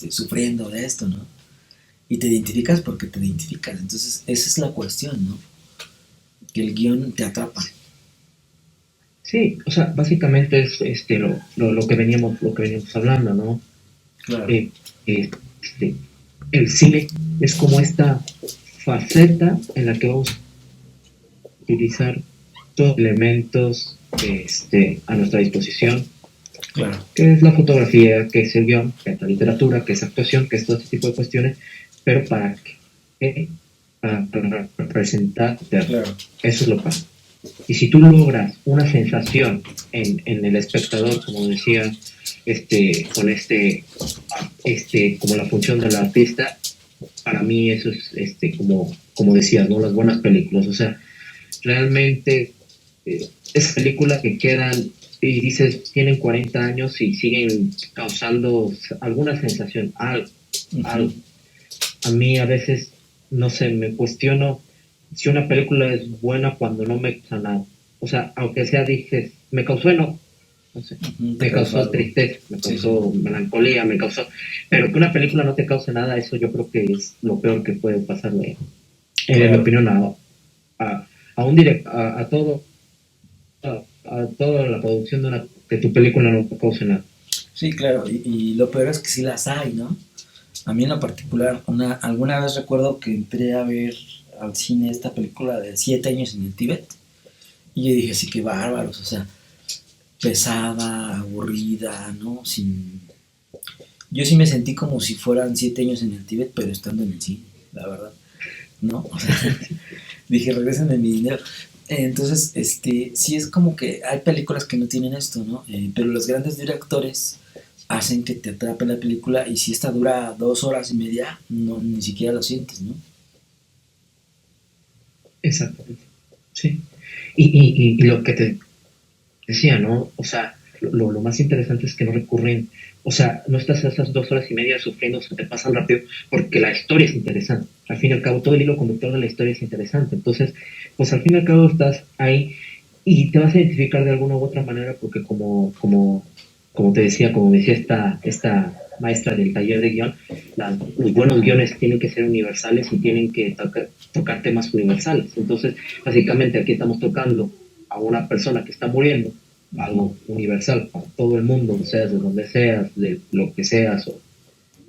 sufriendo de esto, ¿no? Y te identificas porque te identificas. Entonces esa es la cuestión, ¿no? Que el guión te atrapa.
Sí, o sea, básicamente es lo que veníamos hablando, ¿no?
Claro.
Eh, este, el cine es como esta faceta en la que vamos utilizar todos los elementos a nuestra disposición,
Claro.
que es la fotografía, que es el guión, que es la literatura, que es actuación, que es todo este tipo de cuestiones, pero ¿para qué? Para representarte.
Claro.
Eso es lo que. Y si tú logras una sensación en el espectador, como decía, con como la función del artista, para mí eso es, como decías, ¿no? Las buenas películas. O sea, realmente es película que quedan y dices, tienen 40 años y siguen causando alguna sensación, algo,
Ujú.
algo. A mí a veces, no sé, me cuestiono si una película es buena cuando no me causa nada. O sea, aunque sea, dices, me causó enojo, no sé,
Ujú, te
me
causó
causó
algo.
tristeza, me
Sí, sí.
causó melancolía, me causó. Pero que una película no te cause nada, eso yo creo que es lo peor que puede pasarle, en mi
Claro.
opinión, a un directo, a todo, a toda la producción que tu película no te cause nada.
Sí, claro. Y lo peor es que sí las hay, ¿no? A mí en lo particular, alguna vez recuerdo que entré a ver al cine esta película de 7 años en el Tíbet. Y yo dije, sí, qué bárbaros, o sea, pesada, aburrida, ¿no? Yo sí me sentí como si fueran 7 años en el Tíbet, pero estando en el cine, la verdad, ¿no? O sea, dije, regresen mi dinero. Entonces, sí es como que hay películas que no tienen esto, ¿no? Pero los grandes directores hacen que te atrape la película y si esta dura 2 horas y media, no, ni siquiera lo sientes, ¿no?
Exactamente. Sí. Y lo que te decía, ¿no? O sea, lo más interesante es que no recurren, o sea, no estás esas 2 horas y media sufriendo, se te pasan rápido, porque la historia es interesante. Al fin y al cabo, todo el hilo conductor de la historia es interesante. Entonces, pues al fin y al cabo estás ahí y te vas a identificar de alguna u otra manera, porque como te decía, como decía esta maestra del taller de guión, los buenos guiones tienen que ser universales y tienen que tocar temas universales. Entonces, básicamente aquí estamos tocando a una persona que está muriendo, algo universal para todo el mundo, seas de donde seas, de lo que seas, o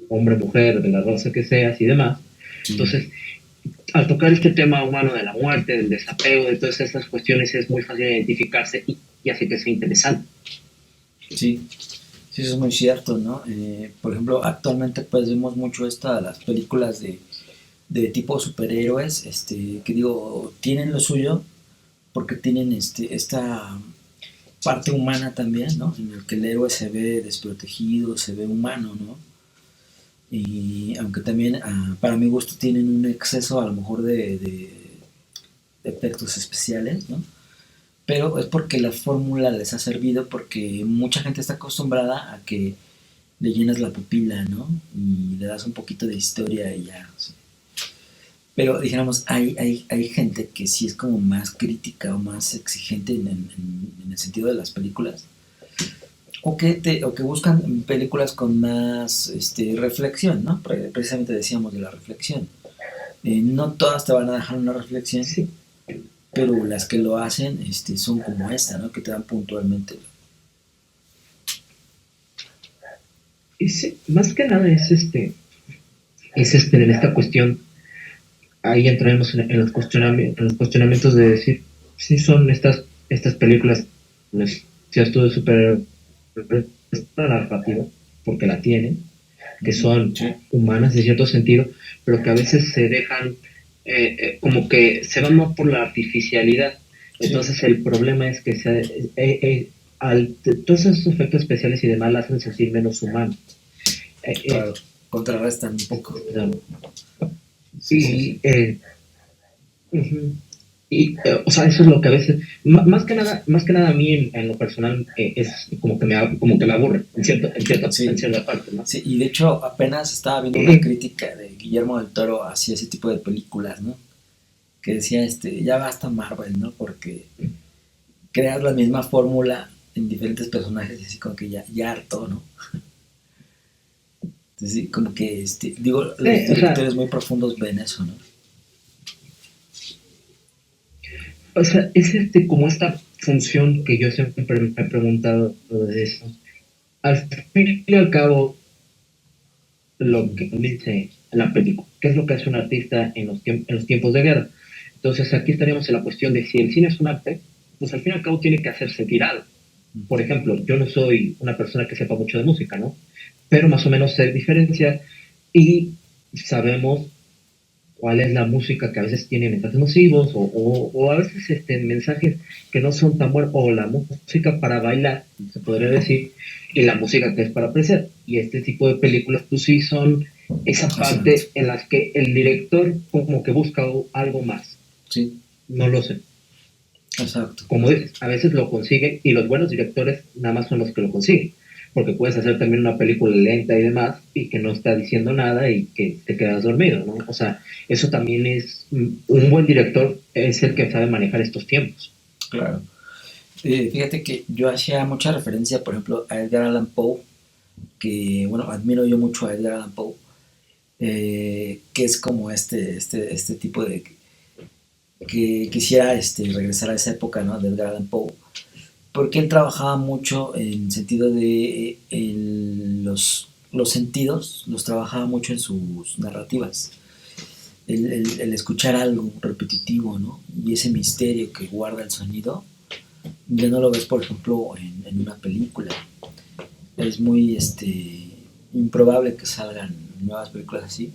hombre, mujer, de la raza que seas y demás.
Sí,
Entonces, al tocar este tema humano de la muerte, del desapego, de todas estas cuestiones, es muy fácil identificarse y hace que sea interesante.
sí, sí, eso es muy cierto, ¿no? Por ejemplo, actualmente pues vemos mucho las películas de tipo superhéroes, que digo, tienen lo suyo porque tienen esta parte humana también, ¿no? En el que el héroe se ve desprotegido, se ve humano, ¿no? Y aunque también, para mi gusto, tienen un exceso a lo mejor de efectos especiales, ¿no? Pero es porque la fórmula les ha servido, porque mucha gente está acostumbrada a que le llenas la pupila, ¿no? Y le das un poquito de historia y ya. O sea. Pero dijéramos, hay gente que sí es como más crítica o más exigente en el sentido de las películas. O que buscan películas con más reflexión, ¿no? Precisamente decíamos de la reflexión. No todas te van a dejar una reflexión,
Sí,
pero las que lo hacen son como esta, ¿no? Que te dan puntualmente.
y sí, más que nada es en esta cuestión, ahí entraremos en los cuestionamientos de decir, si son estas películas, si esto de super narrativa, porque la tienen, que son
Sí,
humanas en cierto sentido, pero que a veces se dejan, como que se van más por la artificialidad.
sí,
Entonces el problema es que todos esos efectos especiales y demás la hacen sentir menos humano. Eh, eh,
claro. Contrarrestan un poco. Sí, sí,
y
sí.
ujú. O sea, eso es lo que a veces, más que nada a mí en lo personal, es como que me aburre en
Sí,
cierta parte, ¿no?
sí, y de hecho apenas estaba viendo una
Eh,
crítica de Guillermo del Toro hacia ese tipo de películas, ¿no? Que decía, ya basta Marvel, ¿no? Porque creas la misma fórmula en diferentes personajes y así como que ya harto, ¿no? Entonces, sí, como que, digo, los
o sea,
directores muy profundos ven eso, ¿no?
es como esta función que yo siempre me he preguntado de eso. Al fin y al cabo, lo que dice la película, ¿qué es lo que hace un artista en los tiempos de guerra? Entonces aquí estaríamos en la cuestión de si el cine es un arte, pues al fin y al cabo tiene que hacerse tirado. Por ejemplo, yo no soy una persona que sepa mucho de música, ¿no? Pero más o menos sé diferenciar y sabemos cuál es la música que a veces tiene mensajes nocivos o a veces mensajes que no son tan buenos, o la música para bailar, se podría decir, y la música que es para apreciar. Y este tipo de películas, pues sí, son esa
Exacto.
parte en la que el director como que busca algo más.
Sí,
No lo sé.
exacto.
Como dices, a veces lo consiguen y los buenos directores nada más son los que lo consiguen. Porque puedes hacer también una película lenta y demás y que no está diciendo nada y que te quedas dormido, ¿no? O sea, eso también es, un buen director es el que sabe manejar estos tiempos.
Claro. Fíjate que yo hacía mucha referencia, por ejemplo, a Edgar Allan Poe, que, bueno, admiro yo mucho a Edgar Allan Poe, que es como este tipo de que quisiera regresar a esa época, ¿no? De Edgar Allan Poe, porque él trabajaba mucho en sentido de los sentidos, los trabajaba mucho en sus narrativas. el escuchar algo repetitivo, ¿no? Y ese misterio que guarda el sonido, ya no lo ves, por ejemplo, en una película. Es muy improbable que salgan nuevas películas así.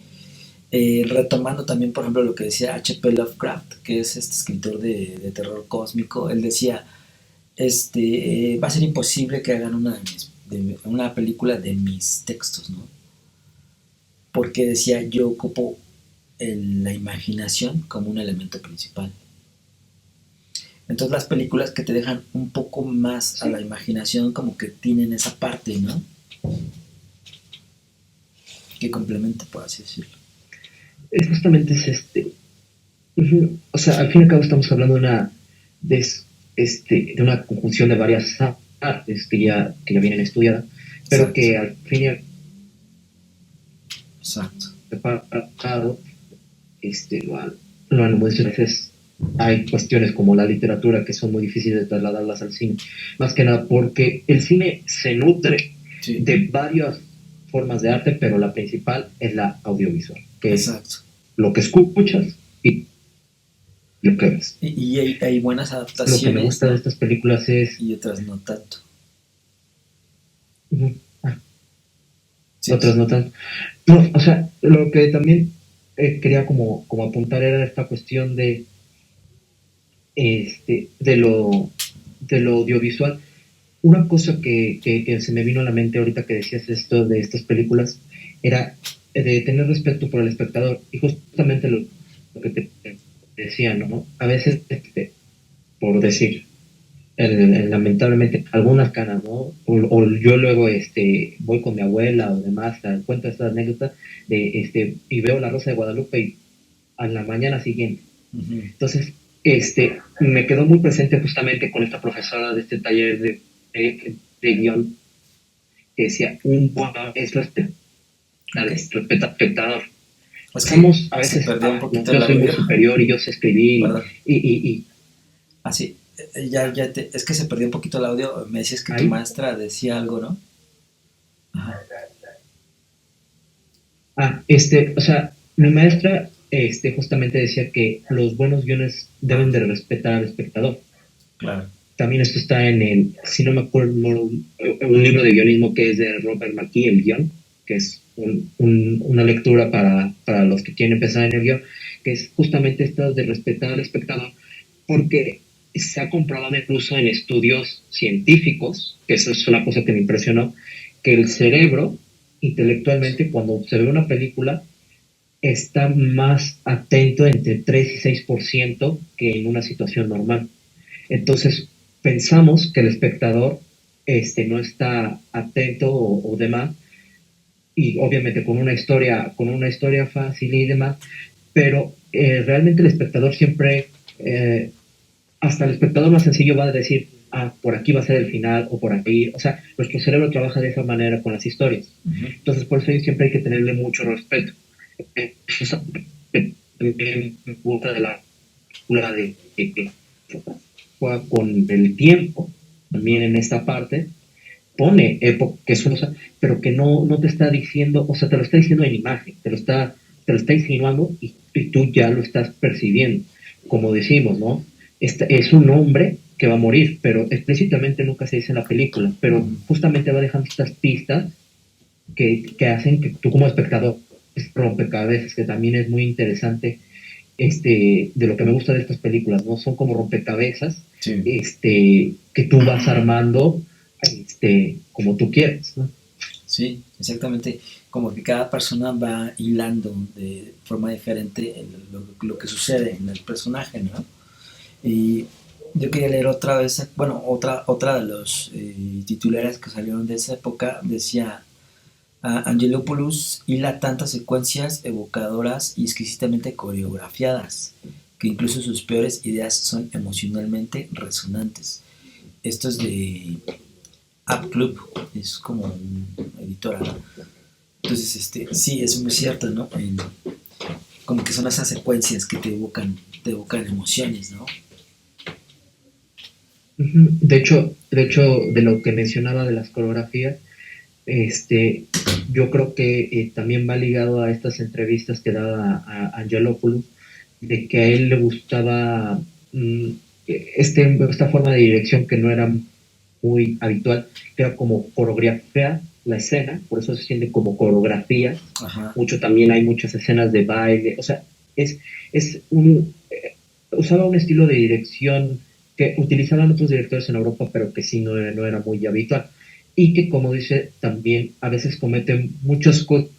Retomando también, por ejemplo, lo que decía H.P. Lovecraft, que es este escritor de terror cósmico, él decía, va a ser imposible que hagan una película de mis textos, ¿no? Porque decía, yo ocupo la imaginación como un elemento principal. Entonces las películas que te dejan un poco más a
Sí,
la imaginación como que tienen esa parte, ¿no? Que complementa, por así decirlo.
justamente es o sea, al fin y al cabo estamos hablando de, de una conjunción de varias artes que ya vienen estudiadas, pero
Exacto,
que al fin y al
exacto.
cabo, muchas veces hay cuestiones como la literatura que son muy difíciles de trasladarlas al cine. Más que nada porque el cine se nutre
Sí,
de varias formas de arte, pero la principal es la audiovisual, que es
exacto.
lo que escuchas y lo que ves.
Y hay buenas
Lo que me
adaptaciones,
gusta de
¿no?
estas películas es...
Y otras no tanto.
Uh, ah,
Sí,
otras no tanto. No, o sea, lo que también quería como apuntar era esta cuestión de de lo audiovisual. Una cosa que se me vino a la mente ahorita que decías esto de estas películas era de tener respeto por el espectador. Y justamente lo que te decía, ¿no? A veces, por decir, lamentablemente, algunas canas, ¿no? O yo luego voy con mi abuela o demás, cuento esta anécdota y veo La Rosa de Guadalupe y a la mañana siguiente.
uh-huh.
Entonces, me quedó muy presente justamente con esta profesora de este taller de guión que decía, un buen es
Ok.
respeta al espectador.
Es que
Somos a
se
veces,
perdió un
no,
poquito
yo
el
soy muy
audio.
superior y yo sé escribir
Perdón.
y
Así, es que se perdió un poquito el audio. Me decías que tu
ahí,
maestra decía algo, ¿no? Ajá.
o sea, mi maestra justamente decía que los buenos guiones deben de respetar al espectador.
Claro.
También esto está en si no me acuerdo, un libro de guionismo que es de Robert McKee, el guión, que es una lectura para los que quieren empezar en el guión, que es justamente esto de respetar al espectador, porque se ha comprobado incluso en estudios científicos, que eso es una cosa que me impresionó, que el cerebro, intelectualmente, cuando se ve una película, está más atento entre 3 y 6% que en una situación normal. Entonces, pensamos que el espectador no está atento o demás, y obviamente con una historia fácil y demás, pero realmente el espectador siempre, hasta el espectador más sencillo va a decir, por aquí va a ser el final o por aquí, o sea, nuestro cerebro trabaja de esa manera con las historias.
Uh-huh.
Entonces, por eso siempre hay que tenerle mucho respeto. Eso también me gusta de la de que juega con el tiempo,
Uh-huh.
también en esta parte, pone que es una cosa, pero que no te está diciendo, o sea, te lo está diciendo en imagen, te lo está insinuando y tú ya lo estás percibiendo. Como decimos, ¿no? Es un hombre que va a morir, pero explícitamente nunca se dice en la película, pero
Uh-huh.
justamente va dejando estas pistas que hacen que tú como espectador rompecabezas, que también es muy interesante de lo que me gusta de estas películas, ¿no? Son como rompecabezas,
Sí.
que tú vas armando, como tú quieres, ¿no?
Sí, exactamente. Como que cada persona va hilando de forma diferente lo que sucede en el personaje, ¿no? Y yo quería leer otra vez, bueno, otra de los titulares que salieron de esa época, decía, Angelopoulos hila tantas secuencias evocadoras y exquisitamente coreografiadas, que incluso sus peores ideas son emocionalmente resonantes. Esto es de App Club, es como una editora, ¿no? Entonces, sí, es muy cierto, ¿no? Como que son esas secuencias que te evocan emociones, ¿no?
De hecho, de lo que mencionaba de las coreografías, este, yo creo que también va ligado a estas entrevistas que daba a Angelopoulos, de que a él le gustaba mm, esta forma de dirección que no era muy habitual, que era como coreografía la escena, por eso se siente como coreografía.
Ajá.
Mucho también hay muchas escenas de baile, o sea, es un, usaba un estilo de dirección que utilizaban otros directores en Europa, pero que sí no era muy habitual. Y que, como dice, también a veces cometen muchas cosas,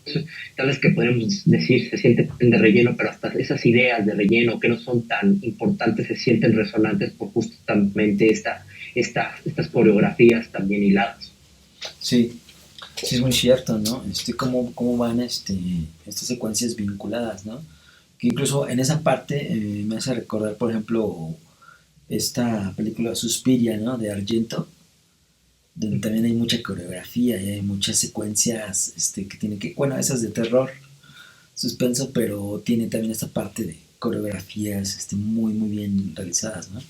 tales que podemos decir se sienten de relleno, pero hasta esas ideas de relleno que no son tan importantes se sienten resonantes por justamente estas coreografías también hiladas.
Sí, sí es muy cierto, ¿no? Cómo van estas secuencias vinculadas, ¿no? Que incluso en esa parte me hace recordar, por ejemplo, esta película Suspiria, ¿no? De Argento, donde también hay mucha coreografía y hay muchas secuencias que tienen que, bueno, esas de terror, suspenso, pero tiene también esta parte de coreografías muy, muy bien realizadas, ¿no?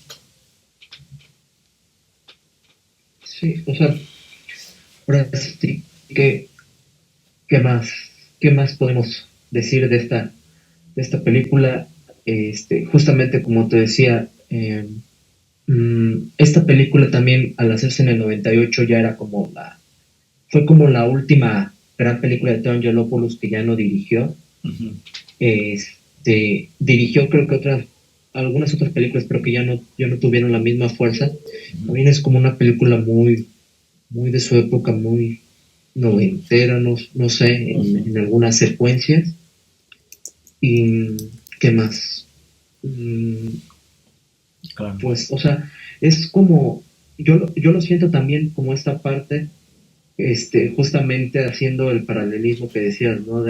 Sí, o sea, ahora sí que, ¿qué más, qué más podemos decir de esta película? Justamente como te decía, esta película también al hacerse en el 98 ya era como fue como la última gran película de Tom Angelopoulos que ya no dirigió.
Uh-huh.
Dirigió creo que algunas otras películas, pero que ya no tuvieron la misma fuerza.
Uh-huh.
También es como una película muy de su época, muy noventera, no sé,
Uh-huh.
en algunas secuencias. ¿Y qué más? Mm,
Claro.
pues, o sea, es como, yo lo siento también como esta parte, justamente haciendo el paralelismo que decías, ¿no?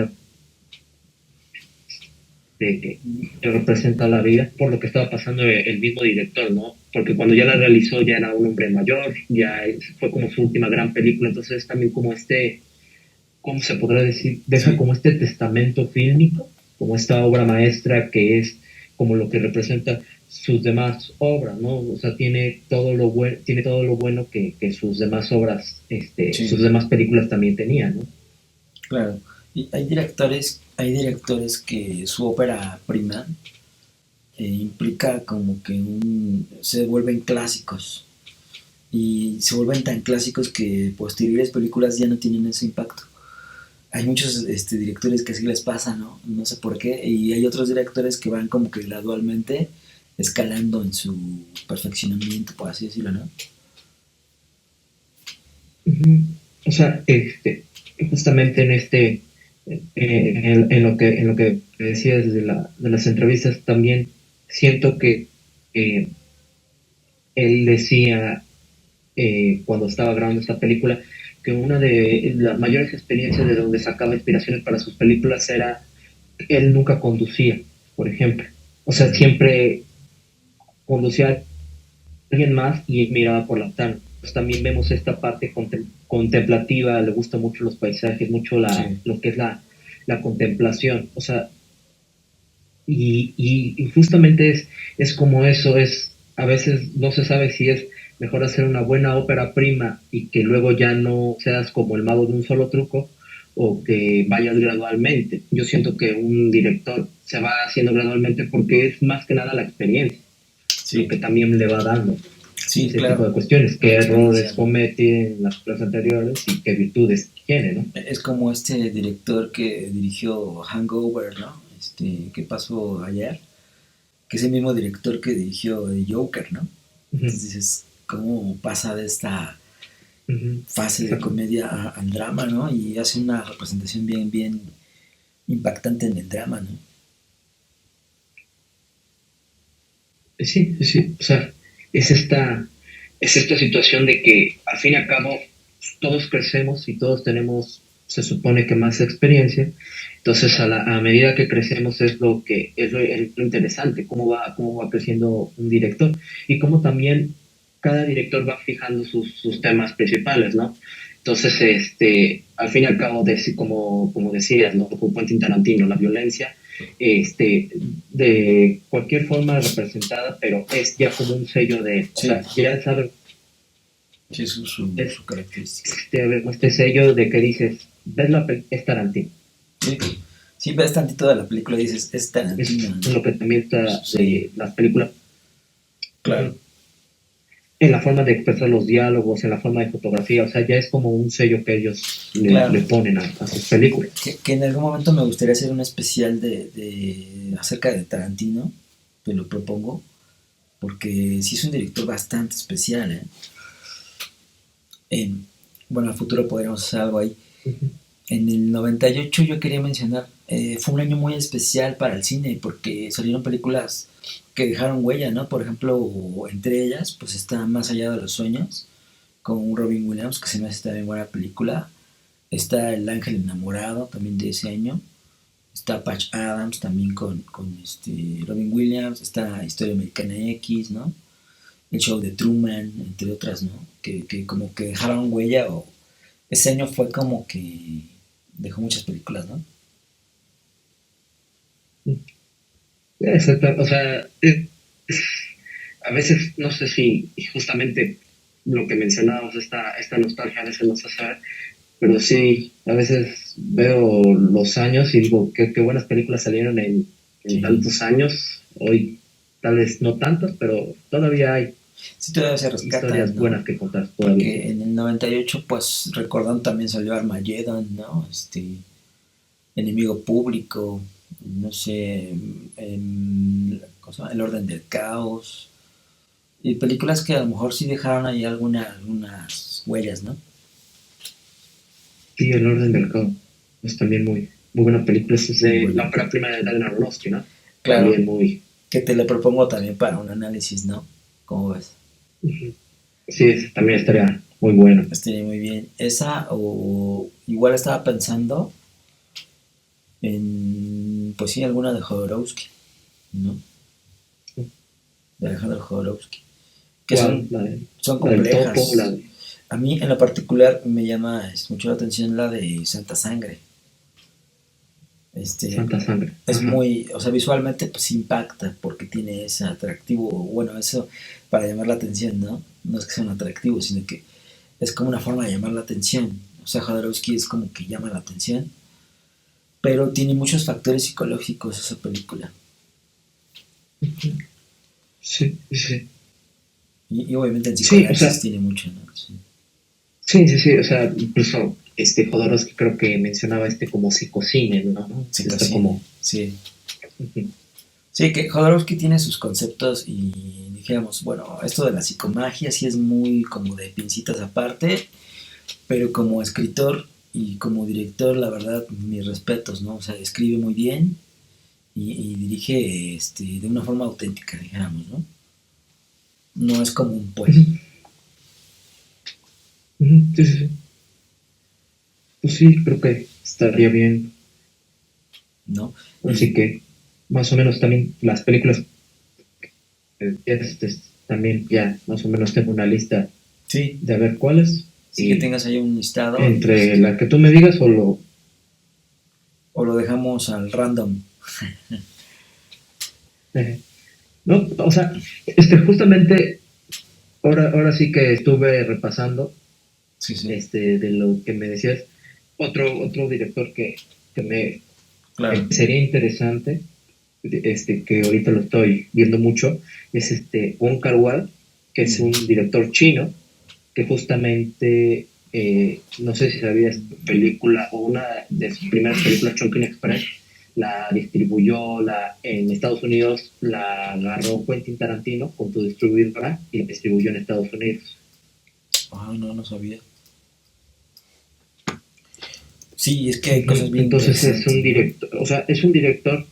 Que representa la vida por lo que estaba pasando el mismo director, ¿no? Porque cuando ya la realizó ya era un hombre mayor, fue como su última gran película, entonces también como ¿cómo se podrá decir? Deja
Sí,
como este testamento fílmico, como esta obra maestra que es como lo que representa sus demás obras, ¿no? O sea, tiene todo lo bueno que sus demás obras, sus
sí,
demás películas también tenían, ¿no?
claro. Y hay directores que su ópera prima implica como que se vuelven clásicos y se vuelven tan clásicos que posteriores películas ya no tienen ese impacto. Hay muchos directores que así les pasa, ¿no? No sé por qué. Y hay otros directores que van como que gradualmente escalando en su perfeccionamiento, por así decirlo, ¿no?
Ujú. O sea, justamente en lo que decías de las entrevistas, también siento que eh, él decía cuando estaba grabando esta película que una de las mayores experiencias de donde sacaba inspiraciones para sus películas era él nunca conducía, por ejemplo. O sea, siempre conducía a alguien más y miraba por la ventana. Pues también vemos esta parte contemplativa, le gusta mucho los paisajes, mucho
Sí,
lo que es la contemplación. O sea, y justamente es como eso, a veces no se sabe si es mejor hacer una buena ópera prima y que luego ya no seas como el mago de un solo truco o que vayas gradualmente. Yo siento que un director se va haciendo gradualmente porque es más que nada la experiencia, lo
sí,
que también le va dando
sí,
ese tipo
claro.
de cuestiones,
La
qué errores
experiencia, ¿no?
comete en las clases anteriores y qué virtudes tiene, ¿no?
Es como este director que dirigió Hangover, ¿no? ¿Qué pasó ayer? Que es el mismo director que dirigió The Joker, ¿no?
Uh -huh,
Entonces dices, ¿cómo pasa de esta
uh -huh,
fase de
exacto.
comedia al drama, ¿no? Y hace una representación bien, bien impactante en el drama, ¿no?
Sí, sí, o sea, es esta, es esta situación de que al fin y al cabo todos crecemos y todos tenemos, se supone que más experiencia, entonces a medida que crecemos es es lo interesante, cómo va creciendo un director y cómo también cada director va fijando sus temas principales, ¿no? Entonces, al fin y al cabo, como decías, ¿no? Como Quentin Tarantino, la violencia de cualquier forma representada, pero es ya como un sello o
Sí,
sea, ya sabes,
sí, es
es
su característica.
este sello de que dices, ves es Tarantino.
Sí, sí ves tantito de la película y dices, es
Es
Tarantino, ¿no?
lo que también está
Sí,
de las películas.
claro,
En la forma de expresar los diálogos, en la forma de fotografía, o sea, ya es como un sello que ellos le
claro.
ponen a sus películas.
Que en algún momento me gustaría hacer un especial acerca de Tarantino, te lo propongo, porque sí es un director bastante especial, ¿eh? En, bueno, al futuro podríamos hacer algo ahí.
Ujú.
En el 98 yo quería mencionar, fue un año muy especial para el cine porque salieron películas que dejaron huella, ¿no? Por ejemplo, entre ellas, pues está Más allá de los sueños, con Robin Williams, que se me hace también buena película. Está El ángel enamorado, también de ese año. Está Patch Adams, también con Robin Williams. Está Historia Americana X, ¿no? El show de Truman, entre otras, ¿no? Que como que dejaron huella o ese año fue como que dejó muchas películas, ¿no?
Exacto, o sea, a veces no sé si justamente lo que mencionábamos, esta nostalgia a veces nos hace ver, pero sí, a veces veo los años y digo, qué buenas películas salieron en
Sí.
tantos años, hoy tal vez no tantas, pero todavía hay
Sí, todavía se rescatan,
historias
¿no?
buenas que contar, todavía.
Porque en el 98, pues recordando también salió Armageddon, ¿no? Enemigo Público, no sé, El Orden del Caos. Y películas que a lo mejor sí dejaron ahí algunas huellas, ¿no?
Sí, El Orden del Caos es también muy buena película, es
Muy
de
buena.
la ópera prima de Darren Aronofsky, ¿no?
Claro,
También muy...
que te lo propongo también para un análisis, ¿no? ¿Cómo ves?
Ujú. Sí, también estaría muy bueno.
Estaría muy bien. Esa o igual estaba pensando en, pues sí, alguna de Jodorowsky, ¿no? De Alejandro Jodorowsky, que
¿Cuál?
son
La del topo,
complejas. A mí en lo particular me llama mucho la atención la de Santa Sangre. Este,
Santa Sangre.
es
Ajá.
muy, o sea, visualmente pues impacta porque tiene ese atractivo, bueno, eso para llamar la atención, ¿no? No es que sea un atractivo, sino que es como una forma de llamar la atención. O sea, Jodorowsky es como que llama la atención, pero tiene muchos factores psicológicos esa película.
Sí, sí.
Y obviamente en
Sí, o
psicoanálisis
sea,
tiene mucho, ¿no? Sí,
sí, o sea, incluso Jodorowsky creo que mencionaba como psicocine, ¿no? Está
psicocine,
como...
sí.
Ujú.
Sí, que Jodorowsky tiene sus conceptos y dijéramos, bueno, esto de la psicomagia sí es muy como de pincitas aparte, pero como escritor y como director, la verdad, mis respetos, ¿no? O sea, escribe muy bien y dirige de una forma auténtica, dijéramos, ¿no? No es común,
Ujú,
pues,
ujú, sí, sí, sí. Pues sí, creo que estaría bien.
¿no?
Así
Y
que más o menos también las películas, también ya más o menos tengo una lista
sí,
de a ver cuáles.
sí que
Y
tengas ahí un listado y
entre la que tú me digas
o lo dejamos al random.
eh, no, o sea, justamente ahora sí que estuve repasando
Sí, sí,
de lo que me decías. Otro director que
claro.
sería interesante, que ahorita lo estoy viendo mucho, es Wong Kar-wai, que es un
Mm,
director chino, que justamente, no sé si sabías, película o una de sus primeras películas, Chungking Express, la distribuyó en Estados Unidos, la agarró Quentin Tarantino con su distribuidora y la distribuyó en Estados Unidos.
ay, no, no sabía. Sí, es que hay cosas
Ujú.
bien
Entonces es
interesantes,
un
¿no?
director, o sea, es un director,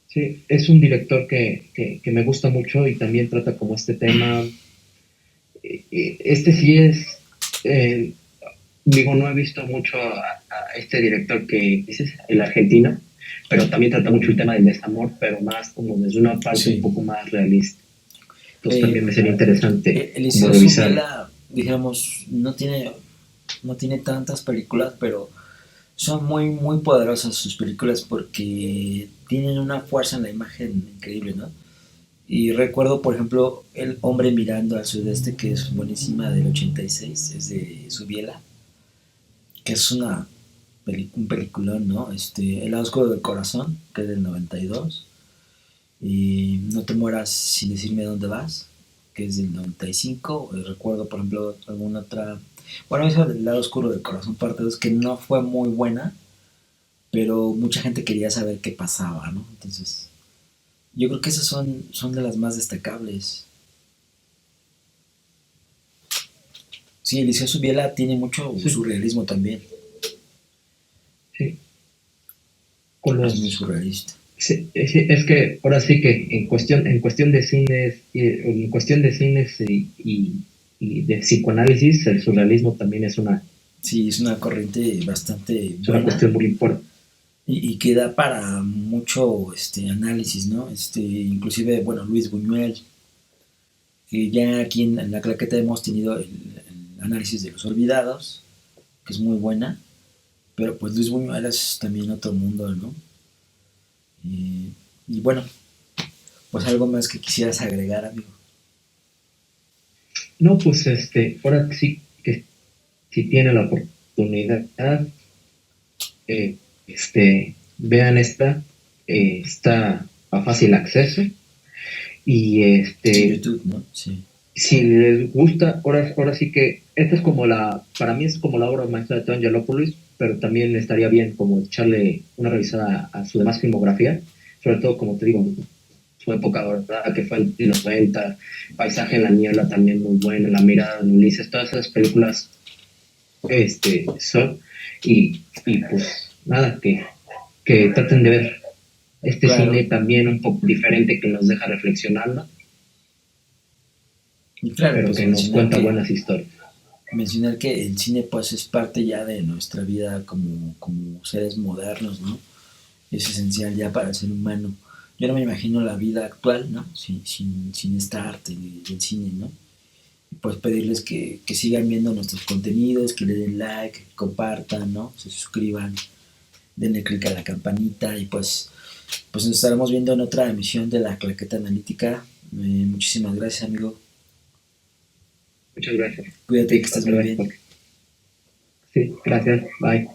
sí, es un director que me gusta mucho y también trata como este tema. Este sí es, eh, digo, no he visto mucho a este director que dices, el argentino, pero también trata mucho el tema del desamor, pero más como desde una parte un
Sí.
poco más realista. Entonces
Eh,
también me sería interesante como
Eliseo
revisar.
Subiela, digamos, no tiene tantas películas, pero son muy, muy poderosas sus películas porque tienen una fuerza en la imagen increíble, ¿no? Y recuerdo, por ejemplo, El hombre mirando al sudeste, que es buenísima del 86, es de Subiela. que es un peliculón, ¿no? El lado oscuro del corazón, que es del 92. Y No te mueras sin decirme dónde vas, que es del 95. Recuerdo, por ejemplo, alguna otra. Bueno, esa del lado oscuro del corazón, parte 2, que no fue muy buena, pero mucha gente quería saber qué pasaba, ¿no? Entonces, yo creo que esas son de las más destacables. Sí, Eliseo Subiela tiene mucho
Sí,
surrealismo también.
sí. Con
Es muy
los
surrealista.
Sí, es que ahora sí que en cuestión de cines, en cuestión de cines y de psicoanálisis, el surrealismo también
Sí, es una corriente bastante
es una
buena
cuestión muy importante.
y que da para mucho análisis, ¿no? Inclusive, bueno, Luis Buñuel, que ya aquí en la claqueta hemos tenido el análisis de los olvidados, que es muy buena, pero pues Luis Buñuel es también otro mundo, ¿no? Y bueno, pues algo más que quisieras agregar, amigo.
No, pues ahora sí que si tienen la oportunidad, vean está a fácil acceso y
En YouTube, ¿no? Sí.
si les gusta, ahora sí que esta es como para mí es como la obra maestra de Tom Angelopoulos, pero también estaría bien como echarle una revisada a su demás filmografía, sobre todo como te digo, su época dorada que fue en los 90, Paisaje en la niebla también muy buena, La mirada de Ulises, todas esas películas son, y pues nada, que traten de ver este cine
Claro,
también un poco diferente que nos deja reflexionando,
y claro,
pero
pues
que nos cuenta buenas historias.
mencionar que el cine pues es parte ya de nuestra vida como seres modernos, ¿no? Es esencial ya para el ser humano. Yo no me imagino la vida actual, ¿no? Sin esta arte del cine, ¿no? Pues pedirles que sigan viendo nuestros contenidos, que le den like, que compartan, ¿no? Se suscriban, denle click a la campanita y pues nos estaremos viendo en otra emisión de la Claqueta Analítica. Muchísimas gracias, amigo.
Muchas gracias.
Cuídate, que
Sí,
estés muy
gracias.
bien.
Sí, gracias. Bye.